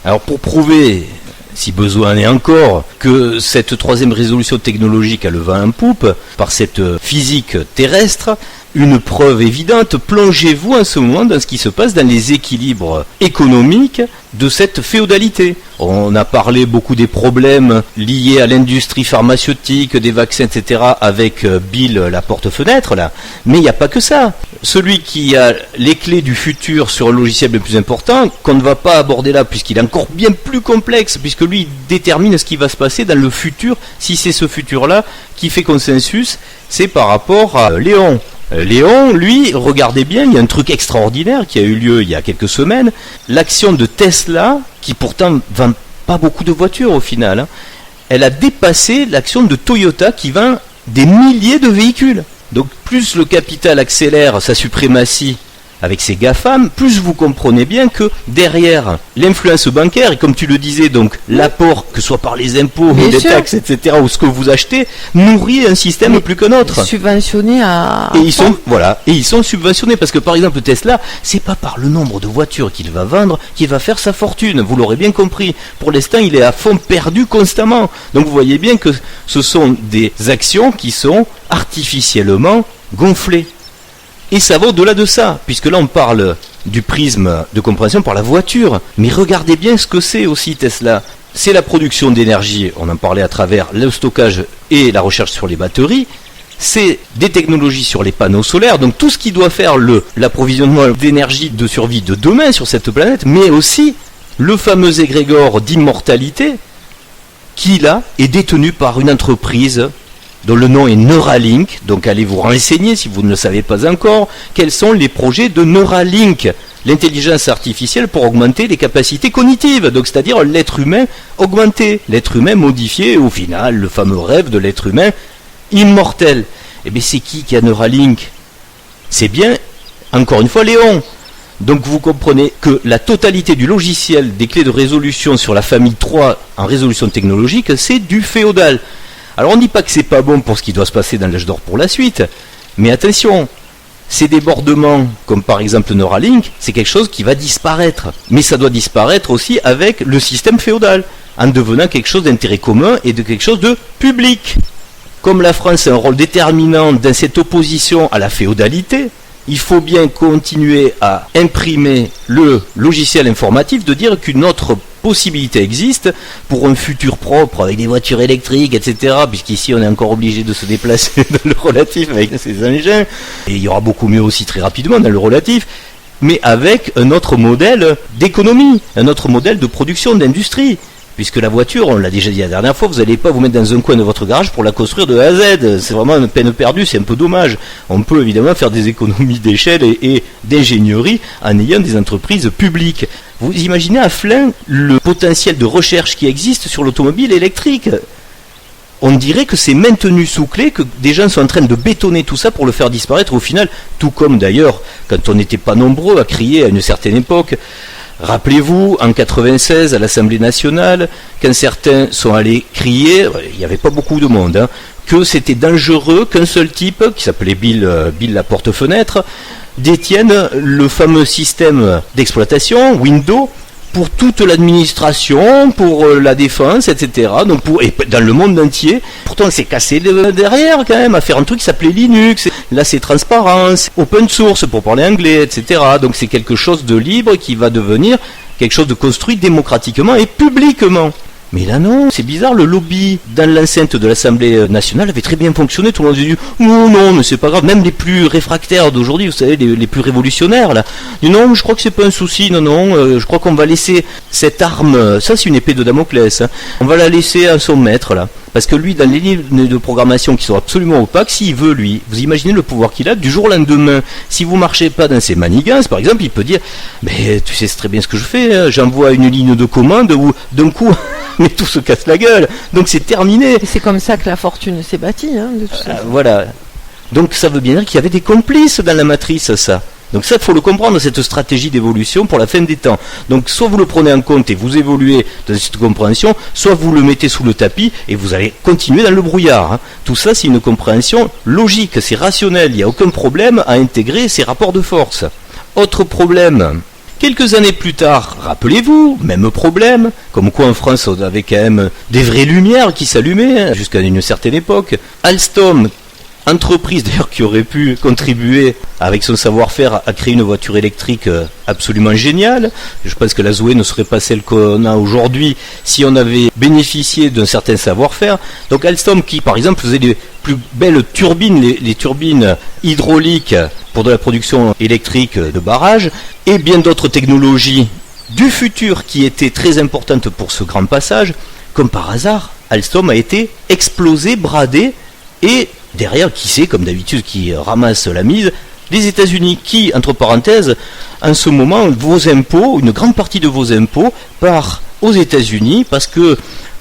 Alors pour prouver, si besoin est encore, que cette troisième résolution technologique a le vent en poupe, par cette physique terrestre, une preuve évidente, plongez-vous en ce moment dans ce qui se passe dans les équilibres économiques de cette féodalité. On a parlé beaucoup des problèmes liés à l'industrie pharmaceutique, des vaccins, etc. avec Bill la porte-fenêtre, là. Mais il n'y a pas que ça. Celui qui a les clés du futur sur un logiciel le plus important, qu'on ne va pas aborder là, puisqu'il est encore bien plus complexe, puisque lui détermine ce qui va se passer dans le futur, si c'est ce futur-là qui fait consensus, c'est par rapport à Léon. Léon, lui, regardez bien, il y a un truc extraordinaire qui a eu lieu il y a quelques semaines. L'action de Tesla, qui pourtant vend pas beaucoup de voitures au final, elle a dépassé l'action de Toyota qui vend des milliers de véhicules. Donc plus le capital accélère sa suprématie avec ces GAFAM, plus vous comprenez bien que derrière l'influence bancaire, et comme tu le disais, donc l'apport, que ce soit par les impôts, les taxes, etc., ou ce que vous achetez, nourrit un système plus qu'un autre. Subventionnés à... Et ils sont subventionnés, parce que par exemple Tesla, c'est pas par le nombre de voitures qu'il va vendre qu'il va faire sa fortune, vous l'aurez bien compris. Pour l'instant, il est à fond perdu constamment. Donc vous voyez bien que ce sont des actions qui sont artificiellement gonflées. Et ça va au-delà de ça, puisque là on parle du prisme de compréhension par la voiture. Mais regardez bien ce que c'est aussi Tesla. C'est la production d'énergie, on en parlait à travers le stockage et la recherche sur les batteries. C'est des technologies sur les panneaux solaires, donc tout ce qui doit faire l'approvisionnement d'énergie de survie de demain sur cette planète, mais aussi le fameux égrégore d'immortalité qui là est détenu par une entreprise dont le nom est Neuralink. Donc allez vous renseigner si vous ne le savez pas encore, quels sont les projets de Neuralink, l'intelligence artificielle pour augmenter les capacités cognitives, donc c'est-à-dire l'être humain augmenté, l'être humain modifié, et au final le fameux rêve de l'être humain immortel. Et bien c'est qui a Neuralink? C'est bien, encore une fois, Léon. Donc vous comprenez que la totalité du logiciel des clés de résolution sur la famille 3 en résolution technologique, c'est du féodal. Alors on ne dit pas que c'est pas bon pour ce qui doit se passer dans l'âge d'or pour la suite, mais attention, ces débordements, comme par exemple Neuralink, c'est quelque chose qui va disparaître. Mais ça doit disparaître aussi avec le système féodal, en devenant quelque chose d'intérêt commun et de quelque chose de public. Comme la France a un rôle déterminant dans cette opposition à la féodalité, il faut bien continuer à imprimer le logiciel informatif de dire qu'une autre possibilité existe pour un futur propre avec des voitures électriques, etc. Puisqu'ici on est encore obligé de se déplacer dans le relatif avec ces engins, et il y aura beaucoup mieux aussi très rapidement dans le relatif. mais avec un autre modèle d'économie, un autre modèle de production, d'industrie. Puisque la voiture, on l'a déjà dit la dernière fois, vous n'allez pas vous mettre dans un coin de votre garage pour la construire de A à Z. C'est vraiment une peine perdue, c'est un peu dommage. On peut évidemment faire des économies d'échelle et d'ingénierie en ayant des entreprises publiques. Vous imaginez à Flins le potentiel de recherche qui existe sur l'automobile électrique. On dirait que c'est maintenu sous clé, que des gens sont en train de bétonner tout ça pour le faire disparaître au final, tout comme d'ailleurs quand on n'était pas nombreux à crier à une certaine époque. Rappelez-vous, en 96, à l'Assemblée nationale, quand certains sont allés crier, il n'y avait pas beaucoup de monde, que c'était dangereux qu'un seul type, qui s'appelait Bill la porte-fenêtre, détienne le fameux système d'exploitation, Windows, pour toute l'administration, pour la défense, etc. Donc et dans le monde entier. Pourtant, on s'est cassé derrière quand même à faire un truc qui s'appelait Linux. Là, c'est transparent, c'est open source pour parler anglais, etc. Donc c'est quelque chose de libre qui va devenir quelque chose de construit démocratiquement et publiquement. Mais là non, c'est bizarre, le lobby dans l'enceinte de l'Assemblée nationale avait très bien fonctionné, tout le monde a dit non, mais c'est pas grave, même les plus réfractaires d'aujourd'hui, vous savez, les plus révolutionnaires là, dit non, je crois que c'est pas un souci, je crois qu'on va laisser cette arme, ça c'est une épée de Damoclès, on va la laisser à son maître là. Parce que lui, dans les livres de programmation qui sont absolument opaques, s'il veut, lui, vous imaginez le pouvoir qu'il a, du jour au lendemain, si vous marchez pas dans ses manigances, par exemple, il peut dire, mais tu sais très bien ce que je fais, j'envoie une ligne de commande où, d'un coup, mais tout se casse la gueule, donc c'est terminé. Et c'est comme ça que la fortune s'est bâtie, de tout ça. Voilà. Donc ça veut bien dire qu'il y avait des complices dans la matrice, ça. Donc ça, il faut le comprendre, cette stratégie d'évolution pour la fin des temps. Donc soit vous le prenez en compte et vous évoluez dans cette compréhension, soit vous le mettez sous le tapis et vous allez continuer dans le brouillard. Tout ça, c'est une compréhension logique, c'est rationnel, il n'y a aucun problème à intégrer ces rapports de force. Autre problème, quelques années plus tard, rappelez-vous, même problème, comme quoi en France on avait quand même des vraies lumières qui s'allumaient jusqu'à une certaine époque. Alstom, entreprise d'ailleurs qui aurait pu contribuer avec son savoir-faire à créer une voiture électrique absolument géniale. Je pense que la Zoé ne serait pas celle qu'on a aujourd'hui si on avait bénéficié d'un certain savoir-faire. Donc Alstom qui par exemple faisait les plus belles turbines, les turbines hydrauliques pour de la production électrique de barrages, et bien d'autres technologies du futur qui étaient très importantes pour ce grand passage, comme par hasard, Alstom a été explosé, bradé, et derrière, qui c'est, comme d'habitude, qui ramasse la mise? Les États-Unis, qui, entre parenthèses, en ce moment, vos impôts, une grande partie de vos impôts, part aux États-Unis, parce que,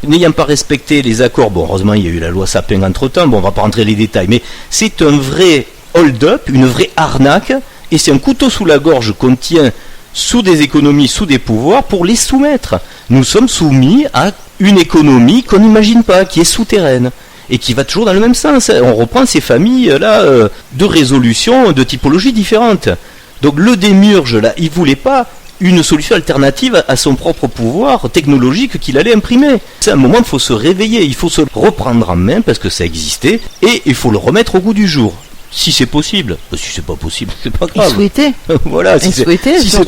n'ayant pas respecté les accords, bon, heureusement, il y a eu la loi Sapin entre-temps, bon, on va pas rentrer les détails, mais c'est un vrai hold-up, une vraie arnaque, et c'est un couteau sous la gorge qu'on tient sous des économies, sous des pouvoirs, pour les soumettre. Nous sommes soumis à une économie qu'on n'imagine pas, qui est souterraine, et qui va toujours dans le même sens. On reprend ces familles-là de résolutions, de typologies différentes. Donc le démiurge, là, il ne voulait pas une solution alternative à son propre pouvoir technologique qu'il allait imprimer. C'est un moment, il faut se réveiller, il faut se reprendre en main, parce que ça existait, et il faut le remettre au goût du jour. Si c'est possible, si c'est pas possible, c'est pas grave. Il souhaitait. Voilà, si c'est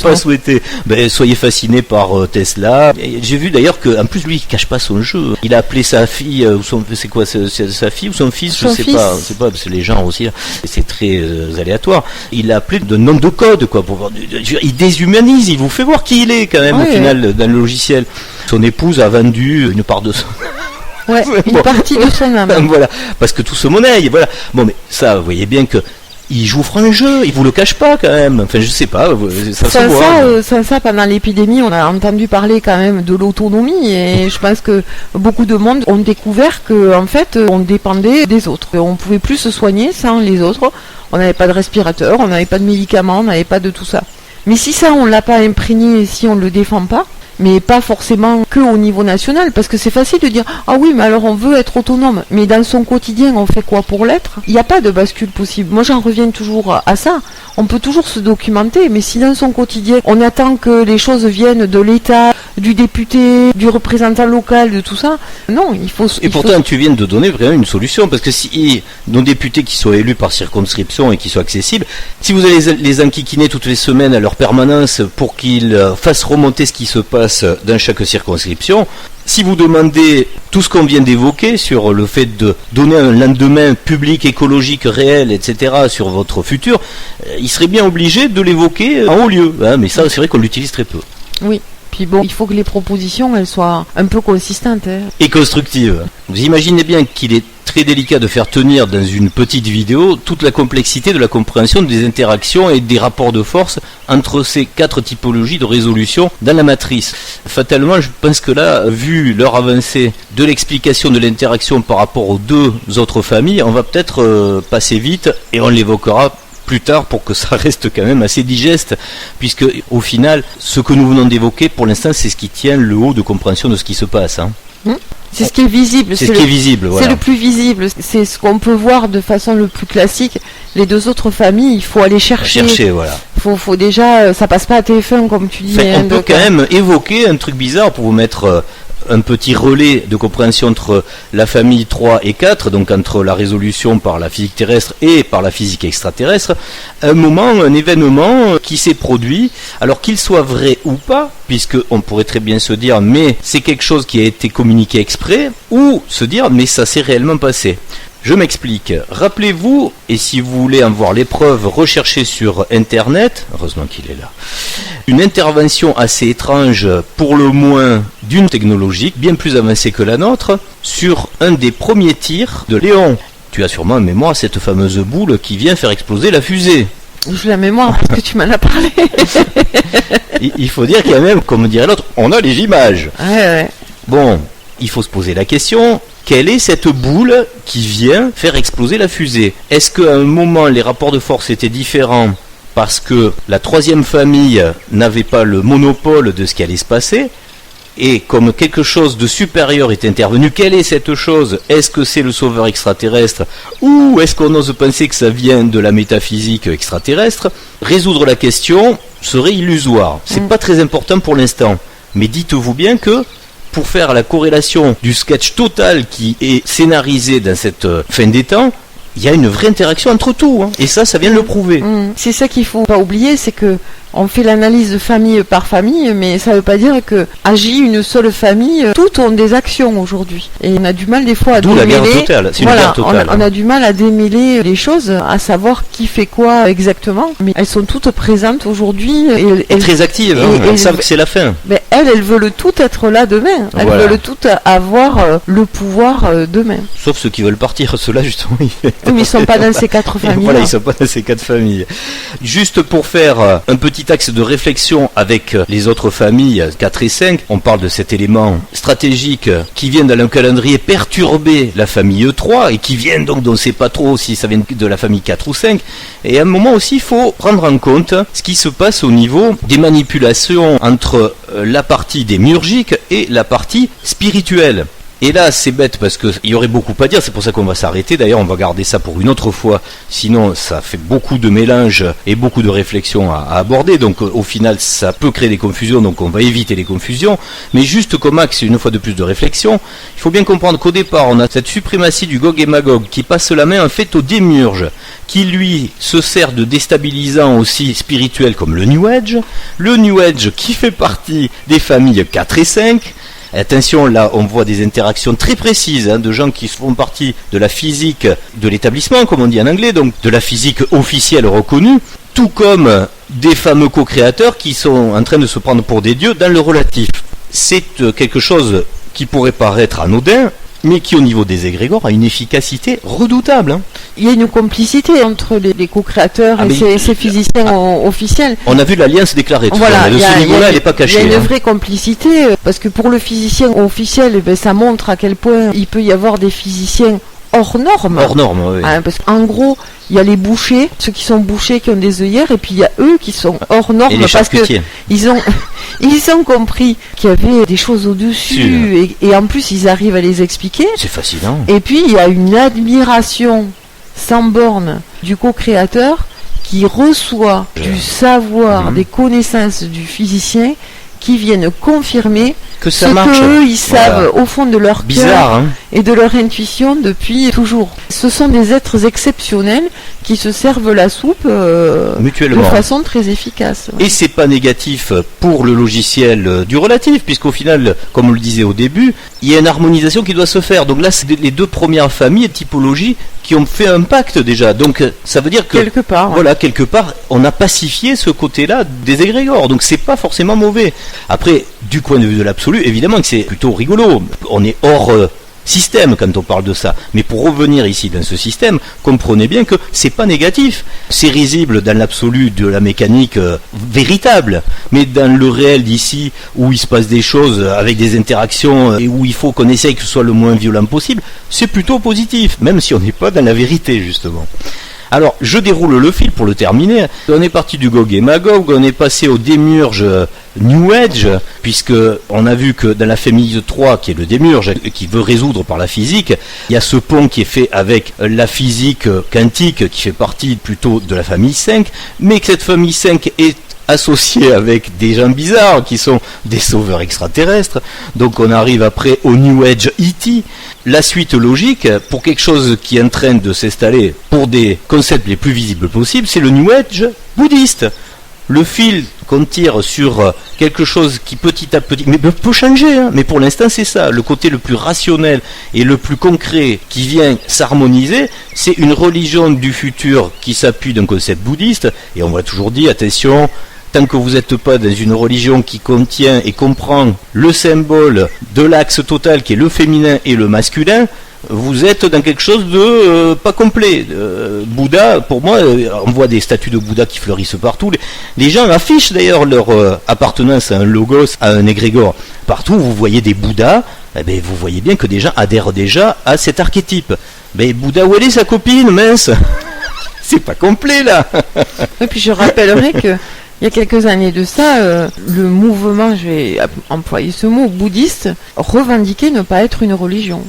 pas souhaité, soyez fascinés par Tesla. J'ai vu d'ailleurs qu'en plus lui il cache pas son jeu. Il a appelé sa fille ou sa fille ou son fils, je sais pas, parce que les gens aussi là, c'est très aléatoire. Il l'a appelé de nom de code quoi il déshumanise, il vous fait voir qui il est quand même au final dans le logiciel. Son épouse a vendu une part de son Ouais, une partie de son âme. Voilà, parce que tout se monnaie, voilà. Bon, mais ça, vous voyez bien que il joue franc jeu, il vous le cache pas quand même. Enfin, je sais pas, ça se voit. Ça, pendant l'épidémie, on a entendu parler quand même de l'autonomie, et je pense que beaucoup de monde ont découvert que, en fait, on dépendait des autres. On pouvait plus se soigner sans les autres. On n'avait pas de respirateur, on n'avait pas de médicaments, on n'avait pas de tout ça. Mais si ça, on l'a pas imprégné, si on le défend pas, mais pas forcément que au niveau national, parce que c'est facile de dire ah oui, mais alors on veut être autonome, mais dans son quotidien on fait quoi pour l'être? Il n'y a pas de bascule possible. Moi j'en reviens toujours à ça. On peut toujours se documenter, mais si dans son quotidien on attend que les choses viennent de l'État, du député, du représentant local, de tout ça. Non, il faut... Pourtant, tu viens de donner vraiment une solution, parce que si nos députés qui soient élus par circonscription et qui soient accessibles, si vous allez les enquiquiner toutes les semaines à leur permanence pour qu'ils fassent remonter ce qui se passe dans chaque circonscription, si vous demandez tout ce qu'on vient d'évoquer sur le fait de donner un lendemain public, écologique, réel, etc. sur votre futur, il serait bien obligé de l'évoquer en haut lieu. Hein, mais ça, c'est vrai qu'on l'utilise très peu. Oui. Puis bon, il faut que les propositions, elles soient un peu consistantes. Hein. Et constructives. Vous imaginez bien qu'il est très délicat de faire tenir dans une petite vidéo toute la complexité de la compréhension des interactions et des rapports de force entre ces 4 typologies de résolution dans la matrice. Fatalement, je pense que là, vu l'heure avancée de l'explication de l'interaction par rapport aux 2 autres familles, on va peut-être passer vite et on l'évoquera plus tard pour que ça reste quand même assez digeste, puisque au final, ce que nous venons d'évoquer, pour l'instant, c'est ce qui tient le haut de compréhension de ce qui se passe. Hein. C'est ce qui est visible. C'est ce qui est visible, voilà. C'est le plus visible. C'est ce qu'on peut voir de façon le plus classique. Les 2 autres familles, il faut aller chercher. Voilà. Faut déjà, ça passe pas à TF1 comme tu dis. On peut quand même évoquer un truc bizarre pour vous mettre un petit relais de compréhension entre la famille 3 et 4, donc entre la résolution par la physique terrestre et par la physique extraterrestre, un événement qui s'est produit, alors qu'il soit vrai ou pas, puisque on pourrait très bien se dire mais c'est quelque chose qui a été communiqué exprès, ou se dire mais ça s'est réellement passé. Je m'explique. Rappelez-vous, et si vous voulez en voir les preuves, recherchez sur Internet, heureusement qu'il est là, une intervention assez étrange, pour le moins d'une technologie bien plus avancée que la nôtre, sur un des premiers tirs de Léon. Tu as sûrement en mémoire cette fameuse boule qui vient faire exploser la fusée. Je la mémoire parce que tu m'en as parlé. Il faut dire qu'il y a même, comme dirait l'autre, on a les images. Ouais. Bon, il faut se poser la question... Quelle est cette boule qui vient faire exploser la fusée? Est-ce qu'à un moment les rapports de force étaient différents parce que la 3e famille n'avait pas le monopole de ce qui allait se passer? Et comme quelque chose de supérieur est intervenu, quelle est cette chose? Est-ce que c'est le sauveur extraterrestre? Ou est-ce qu'on ose penser que ça vient de la métaphysique extraterrestre? Résoudre la question serait illusoire. C'est pas très important pour l'instant. Mais dites-vous bien que pour faire la corrélation du sketch total qui est scénarisé dans cette fin des temps, il y a une vraie interaction entre tout. Hein. Et ça vient de le prouver. C'est ça qu'il faut pas oublier, c'est que on fait l'analyse de famille par famille, mais ça ne veut pas dire que agit une seule famille, toutes ont des actions aujourd'hui. Et on a du mal des fois à démêler. La guerre totale. C'est une guerre totale. On a du mal à démêler les choses, à savoir qui fait quoi exactement. Mais elles sont toutes présentes aujourd'hui. Et très actives. Elles savent que c'est la fin. Mais elles veulent toutes être là demain. Elles veulent toutes avoir le pouvoir demain. Sauf ceux qui veulent partir. Ceux-là, justement, mais ils ne sont pas dans ces 4 familles. Voilà, ils ne sont pas dans ces 4 familles. Juste pour faire un petit axe de réflexion avec les autres familles 4 et 5, on parle de cet élément stratégique qui vient dans le calendrier perturber la famille 3 et qui vient donc, on ne sait pas trop si ça vient de la famille 4 ou 5. Et à un moment aussi, il faut prendre en compte ce qui se passe au niveau des manipulations entre la partie démiurgique et la partie spirituelle. Et là, c'est bête parce qu'il y aurait beaucoup à dire, c'est pour ça qu'on va s'arrêter. D'ailleurs, on va garder ça pour une autre fois. Sinon, ça fait beaucoup de mélange et beaucoup de réflexions à aborder. Donc, au final, ça peut créer des confusions. Donc, on va éviter les confusions. Mais juste comme axe, une fois de plus de réflexion, il faut bien comprendre qu'au départ, on a cette suprématie du Gog et Magog qui passe la main en fait au démiurge, qui lui se sert de déstabilisant aussi spirituel comme le New Age. Le New Age qui fait partie des familles 4 et 5. Attention, là, on voit des interactions très précises de gens qui font partie de la physique de l'établissement, comme on dit en anglais, donc de la physique officielle reconnue, tout comme des fameux co-créateurs qui sont en train de se prendre pour des dieux dans le relatif. C'est quelque chose qui pourrait paraître anodin, mais qui au niveau des égrégores a une efficacité redoutable. Il y a une complicité entre les co-créateurs et ces physiciens officiels. On a vu l'alliance déclarée. Voilà, de ce niveau-là, elle n'est pas cachée. Il y a une vraie complicité, parce que pour le physicien officiel, ça montre à quel point il peut y avoir des physiciens hors normes. Hors normes, oui. Parce qu'en gros, il y a les bouchers, ceux qui sont bouchés, qui ont des œillères, et puis il y a eux qui sont hors normes, parce que ils ont compris qu'il y avait des choses au-dessus, et en plus ils arrivent à les expliquer. C'est fascinant. Et puis il y a une admiration sans borne du co-créateur qui reçoit du savoir, des connaissances du physicien, qui viennent confirmer que ça ce marche. qu'eux, ils savent au fond de leur Bizarre, cœur et de leur intuition depuis toujours. Ce sont des êtres exceptionnels qui se servent la soupe mutuellement, de façon très efficace. Et c'est pas négatif pour le logiciel du relatif, puisqu'au final, comme on le disait au début, il y a une harmonisation qui doit se faire. Donc là, c'est les deux premières familles et typologies qui ont fait un pacte déjà. Donc ça veut dire que quelque part, voilà, quelque part, on a pacifié ce côté-là des égrégores. Donc c'est pas forcément mauvais. Après, du point de vue de l'absolu, évidemment que c'est plutôt rigolo. On est hors système quand on parle de ça. Mais pour revenir ici dans ce système, comprenez bien que c'est pas négatif. C'est risible dans l'absolu de la mécanique véritable. Mais dans le réel d'ici, où il se passe des choses avec des interactions et où il faut qu'on essaye que ce soit le moins violent possible, c'est plutôt positif, même si on n'est pas dans la vérité justement. Alors, je déroule le fil pour le terminer. On est parti du Gog et Magog, on est passé au démiurge New Age, puisque on a vu que dans la famille 3, qui est le démiurge, qui veut résoudre par la physique, il y a ce pont qui est fait avec la physique quantique, qui fait partie plutôt de la famille 5, mais que cette famille 5 est associés avec des gens bizarres qui sont des sauveurs extraterrestres. Donc on arrive après au New Age E.T. La suite logique, pour quelque chose qui est en train de s'installer pour des concepts les plus visibles possibles, c'est le New Age bouddhiste. Le fil qu'on tire sur quelque chose qui petit à petit, mais peut changer, hein, mais pour l'instant c'est ça, le côté le plus rationnel et le plus concret qui vient s'harmoniser, c'est une religion du futur qui s'appuie d'un concept bouddhiste, et on va toujours dire, attention, tant que vous n'êtes pas dans une religion qui contient et comprend le symbole de l'axe total qui est le féminin et le masculin, vous êtes dans quelque chose de pas complet. Bouddha, pour moi, on voit des statues de Bouddha qui fleurissent partout. Les gens affichent d'ailleurs leur appartenance à un logos, à un égrégore. Partout où vous voyez des Bouddhas, eh bien, vous voyez bien que des gens adhèrent déjà à cet archétype. Mais Bouddha, où elle est sa copine, mince? C'est pas complet là. Et puis je rappellerai que il y a quelques années de ça, le mouvement, je vais employer ce mot, bouddhiste, revendiquait ne pas être une religion.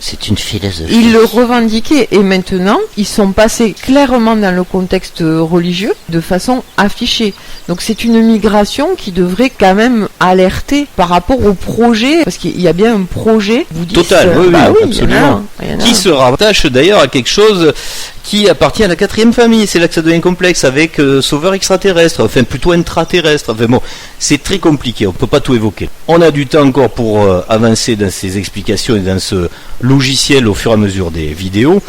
C'est une philosophie. Ils le revendiquaient et maintenant, ils sont passés clairement dans le contexte religieux de façon affichée. Donc c'est une migration qui devrait quand même alerter par rapport au projet, parce qu'il y a bien un projet bouddhiste. Total, oui, absolument. Il y en a. Qui se rattache d'ailleurs à quelque chose qui appartient à la 4e famille. C'est là que ça devient complexe avec sauveur extraterrestre, enfin plutôt intraterrestre. Enfin bon, c'est très compliqué, on ne peut pas tout évoquer. On a du temps encore pour avancer dans ces explications et dans ce logiciel au fur et à mesure des vidéos,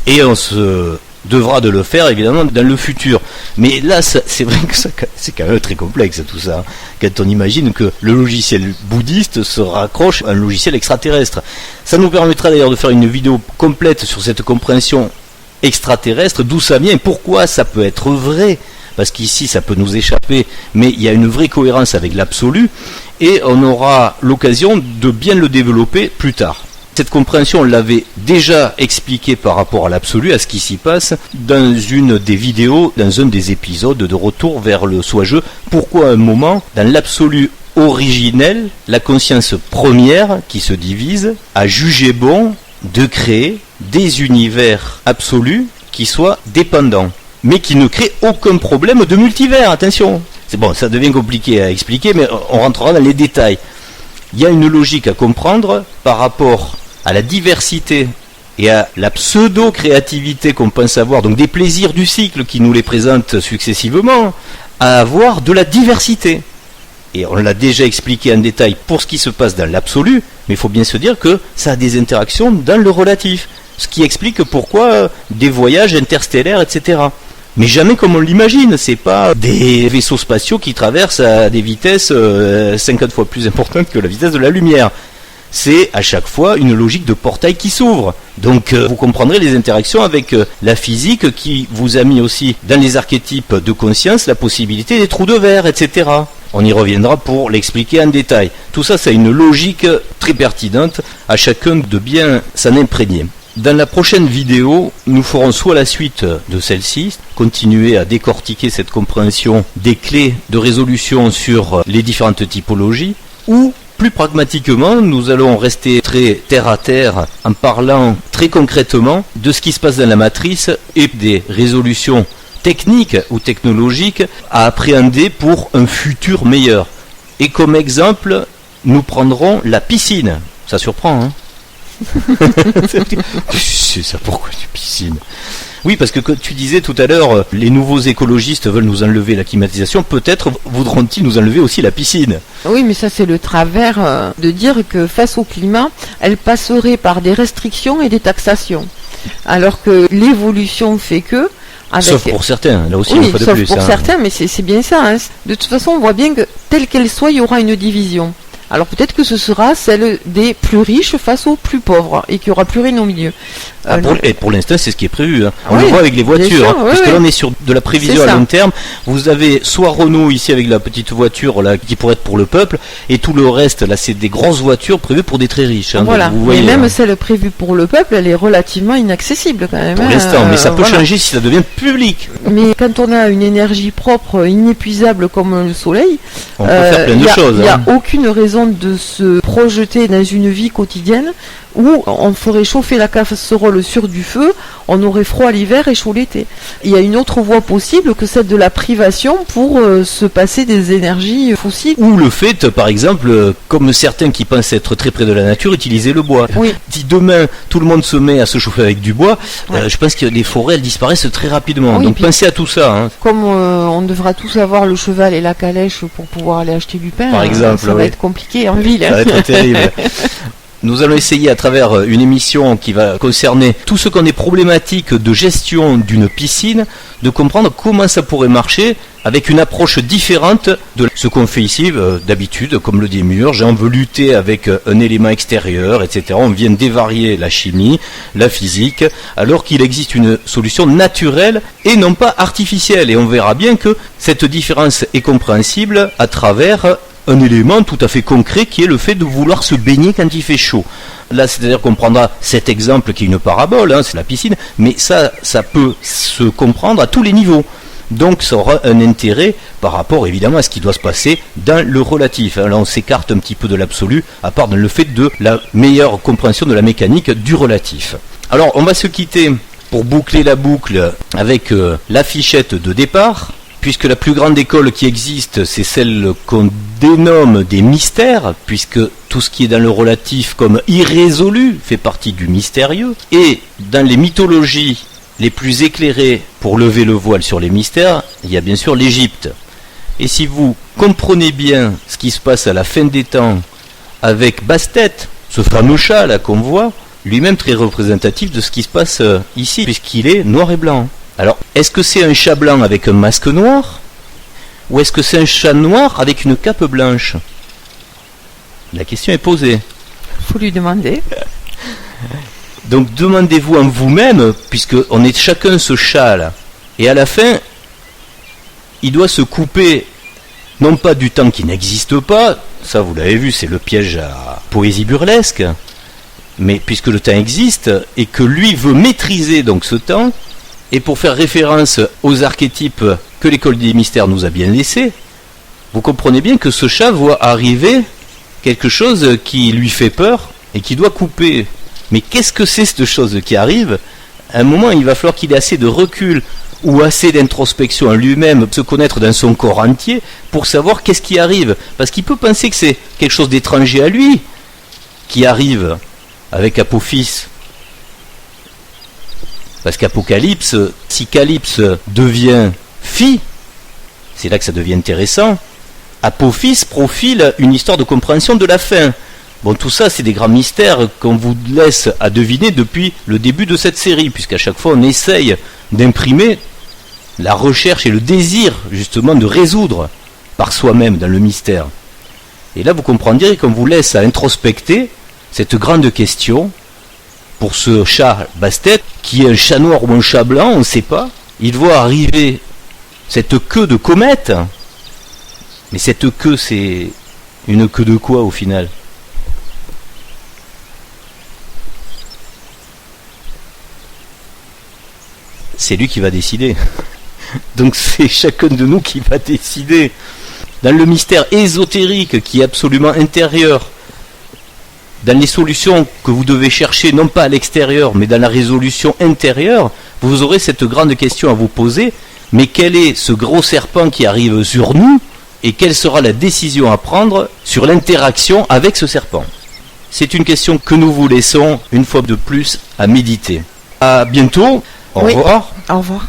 et on se devra de le faire évidemment dans le futur. Mais là, c'est vrai que c'est quand même très complexe tout ça, quand on imagine que le logiciel bouddhiste se raccroche à un logiciel extraterrestre. Ça nous permettra d'ailleurs de faire une vidéo complète sur cette compréhension extraterrestre, d'où ça vient, pourquoi ça peut être vrai, parce qu'ici ça peut nous échapper, mais il y a une vraie cohérence avec l'absolu, et on aura l'occasion de bien le développer plus tard. Cette compréhension, on l'avait déjà expliquée par rapport à l'absolu, à ce qui s'y passe, dans une des vidéos, dans un des épisodes de Retour vers le Soi-Je. Pourquoi à un moment, dans l'absolu originel, la conscience première, qui se divise, a jugé bon de créer des univers absolus qui soient dépendants, mais qui ne créent aucun problème de multivers, attention. C'est bon, ça devient compliqué à expliquer, mais on rentrera dans les détails. Il y a une logique à comprendre par rapport à la diversité et à la pseudo-créativité qu'on pense avoir, donc des plaisirs du cycle qui nous les présentent successivement, à avoir de la diversité. Et on l'a déjà expliqué en détail pour ce qui se passe dans l'absolu, mais il faut bien se dire que ça a des interactions dans le relatif, ce qui explique pourquoi des voyages interstellaires, etc. Mais jamais comme on l'imagine, c'est pas des vaisseaux spatiaux qui traversent à des vitesses 50 fois plus importantes que la vitesse de la lumière. C'est à chaque fois une logique de portail qui s'ouvre. Donc vous comprendrez les interactions avec la physique qui vous a mis aussi dans les archétypes de conscience la possibilité des trous de verre, etc. On y reviendra pour l'expliquer en détail. Tout ça, c'est une logique très pertinente à chacun de bien s'en imprégner. Dans la prochaine vidéo, nous ferons soit la suite de celle-ci, continuer à décortiquer cette compréhension des clés de résolution sur les différentes typologies, ou plus pragmatiquement, nous allons rester très terre à terre en parlant très concrètement de ce qui se passe dans la matrice et des résolutions techniques ou technologiques à appréhender pour un futur meilleur. Et comme exemple, nous prendrons la piscine. Ça surprend, hein? C'est ça, pourquoi une piscine? Oui, parce que comme tu disais tout à l'heure, les nouveaux écologistes veulent nous enlever la climatisation, peut-être voudront-ils nous enlever aussi la piscine. Oui, mais ça c'est le travers de dire que face au climat, elle passerait par des restrictions et des taxations. Alors que l'évolution fait que... Sauf pour certains, là aussi oui, une fois de sauf plus. Pour certains, mais c'est bien ça. Hein. De toute façon, on voit bien que, telle qu'elle soit, il y aura une division. Alors peut-être que ce sera celle des plus riches face aux plus pauvres et qu'il n'y aura plus rien au milieu. Et pour l'instant, c'est ce qui est prévu. Hein. On oui, le voit avec les voitures, sûr, parce que là, on est sur de la prévision à long terme. Vous avez soit Renault ici avec la petite voiture là qui pourrait être pour le peuple, et tout le reste, là, c'est des grosses voitures prévues pour des très riches. Hein, voilà. Vous voyez, et même celle prévue pour le peuple, elle est relativement inaccessible quand même. Pour l'instant, mais ça peut changer si ça devient public. Mais quand on a une énergie propre, inépuisable comme le soleil, on peut faire plein de choses. Il n'y a aucune raison de se projeter dans une vie quotidienne où on ferait chauffer la casserole sur du feu, on aurait froid l'hiver et chaud l'été. Il y a une autre voie possible que celle de la privation pour se passer des énergies fossiles. Ou le fait, par exemple, comme certains qui pensent être très près de la nature, utiliser le bois. Oui. Si demain tout le monde se met à se chauffer avec du bois, je pense que les forêts elles disparaissent très rapidement. Oui, donc pensez à tout ça. Hein. Comme on devra tous avoir le cheval et la calèche pour pouvoir aller acheter du pain, par exemple, ça va être compliqué en ville. Ça va être terrible. Nous allons essayer à travers une émission qui va concerner tout ce qu'on est problématique de gestion d'une piscine, de comprendre comment ça pourrait marcher avec une approche différente de ce qu'on fait ici d'habitude, comme le démurge. On veut lutter avec un élément extérieur, etc. On vient dévarier la chimie, la physique, alors qu'il existe une solution naturelle et non pas artificielle. Et on verra bien que cette différence est compréhensible à travers un élément tout à fait concret qui est le fait de vouloir se baigner quand il fait chaud. Là, c'est-à-dire qu'on prendra cet exemple qui est une parabole, hein, c'est la piscine, mais ça peut se comprendre à tous les niveaux. Donc ça aura un intérêt par rapport évidemment à ce qui doit se passer dans le relatif. Là on s'écarte un petit peu de l'absolu, à part dans le fait de la meilleure compréhension de la mécanique du relatif. Alors on va se quitter pour boucler la boucle avec l'affichette de départ. Puisque la plus grande école qui existe, c'est celle qu'on dénomme des mystères, puisque tout ce qui est dans le relatif comme irrésolu fait partie du mystérieux. Et dans les mythologies les plus éclairées pour lever le voile sur les mystères, il y a bien sûr l'Égypte. Et si vous comprenez bien ce qui se passe à la fin des temps avec Bastet, ce fameux chat là qu'on voit, lui-même très représentatif de ce qui se passe ici, puisqu'il est noir et blanc. Alors, est-ce que c'est un chat blanc avec un masque noir? Ou est-ce que c'est un chat noir avec une cape blanche? La question est posée. Faut lui demander. Donc demandez-vous en vous-même, puisqu'on est chacun ce chat là. Et à la fin, il doit se couper, non pas du temps qui n'existe pas, ça vous l'avez vu, c'est le piège à poésie burlesque, mais puisque le temps existe, et que lui veut maîtriser donc ce temps, et pour faire référence aux archétypes que l'école des mystères nous a bien laissés, vous comprenez bien que ce chat voit arriver quelque chose qui lui fait peur et qui doit couper. Mais qu'est-ce que c'est cette chose qui arrive? À un moment, il va falloir qu'il ait assez de recul ou assez d'introspection en lui-même, se connaître dans son corps entier pour savoir qu'est-ce qui arrive. Parce qu'il peut penser que c'est quelque chose d'étranger à lui qui arrive avec Apophis. Parce qu'Apocalypse, si Calypse devient fille, c'est là que ça devient intéressant, Apophis profile une histoire de compréhension de la fin. Bon, tout ça, c'est des grands mystères qu'on vous laisse à deviner depuis le début de cette série, puisqu'à chaque fois, on essaye d'imprimer la recherche et le désir, justement, de résoudre par soi-même dans le mystère. Et là, vous comprendrez qu'on vous laisse à introspecter cette grande question. Pour ce chat Bastet, qui est un chat noir ou un chat blanc, on ne sait pas. Il voit arriver cette queue de comète. Mais cette queue, c'est une queue de quoi au final? C'est lui qui va décider. Donc c'est chacun de nous qui va décider. Dans le mystère ésotérique qui est absolument intérieur, dans les solutions que vous devez chercher, non pas à l'extérieur, mais dans la résolution intérieure, vous aurez cette grande question à vous poser. Mais quel est ce gros serpent qui arrive sur nous et quelle sera la décision à prendre sur l'interaction avec ce serpent? C'est une question que nous vous laissons une fois de plus à méditer. À bientôt. Au revoir. Au revoir.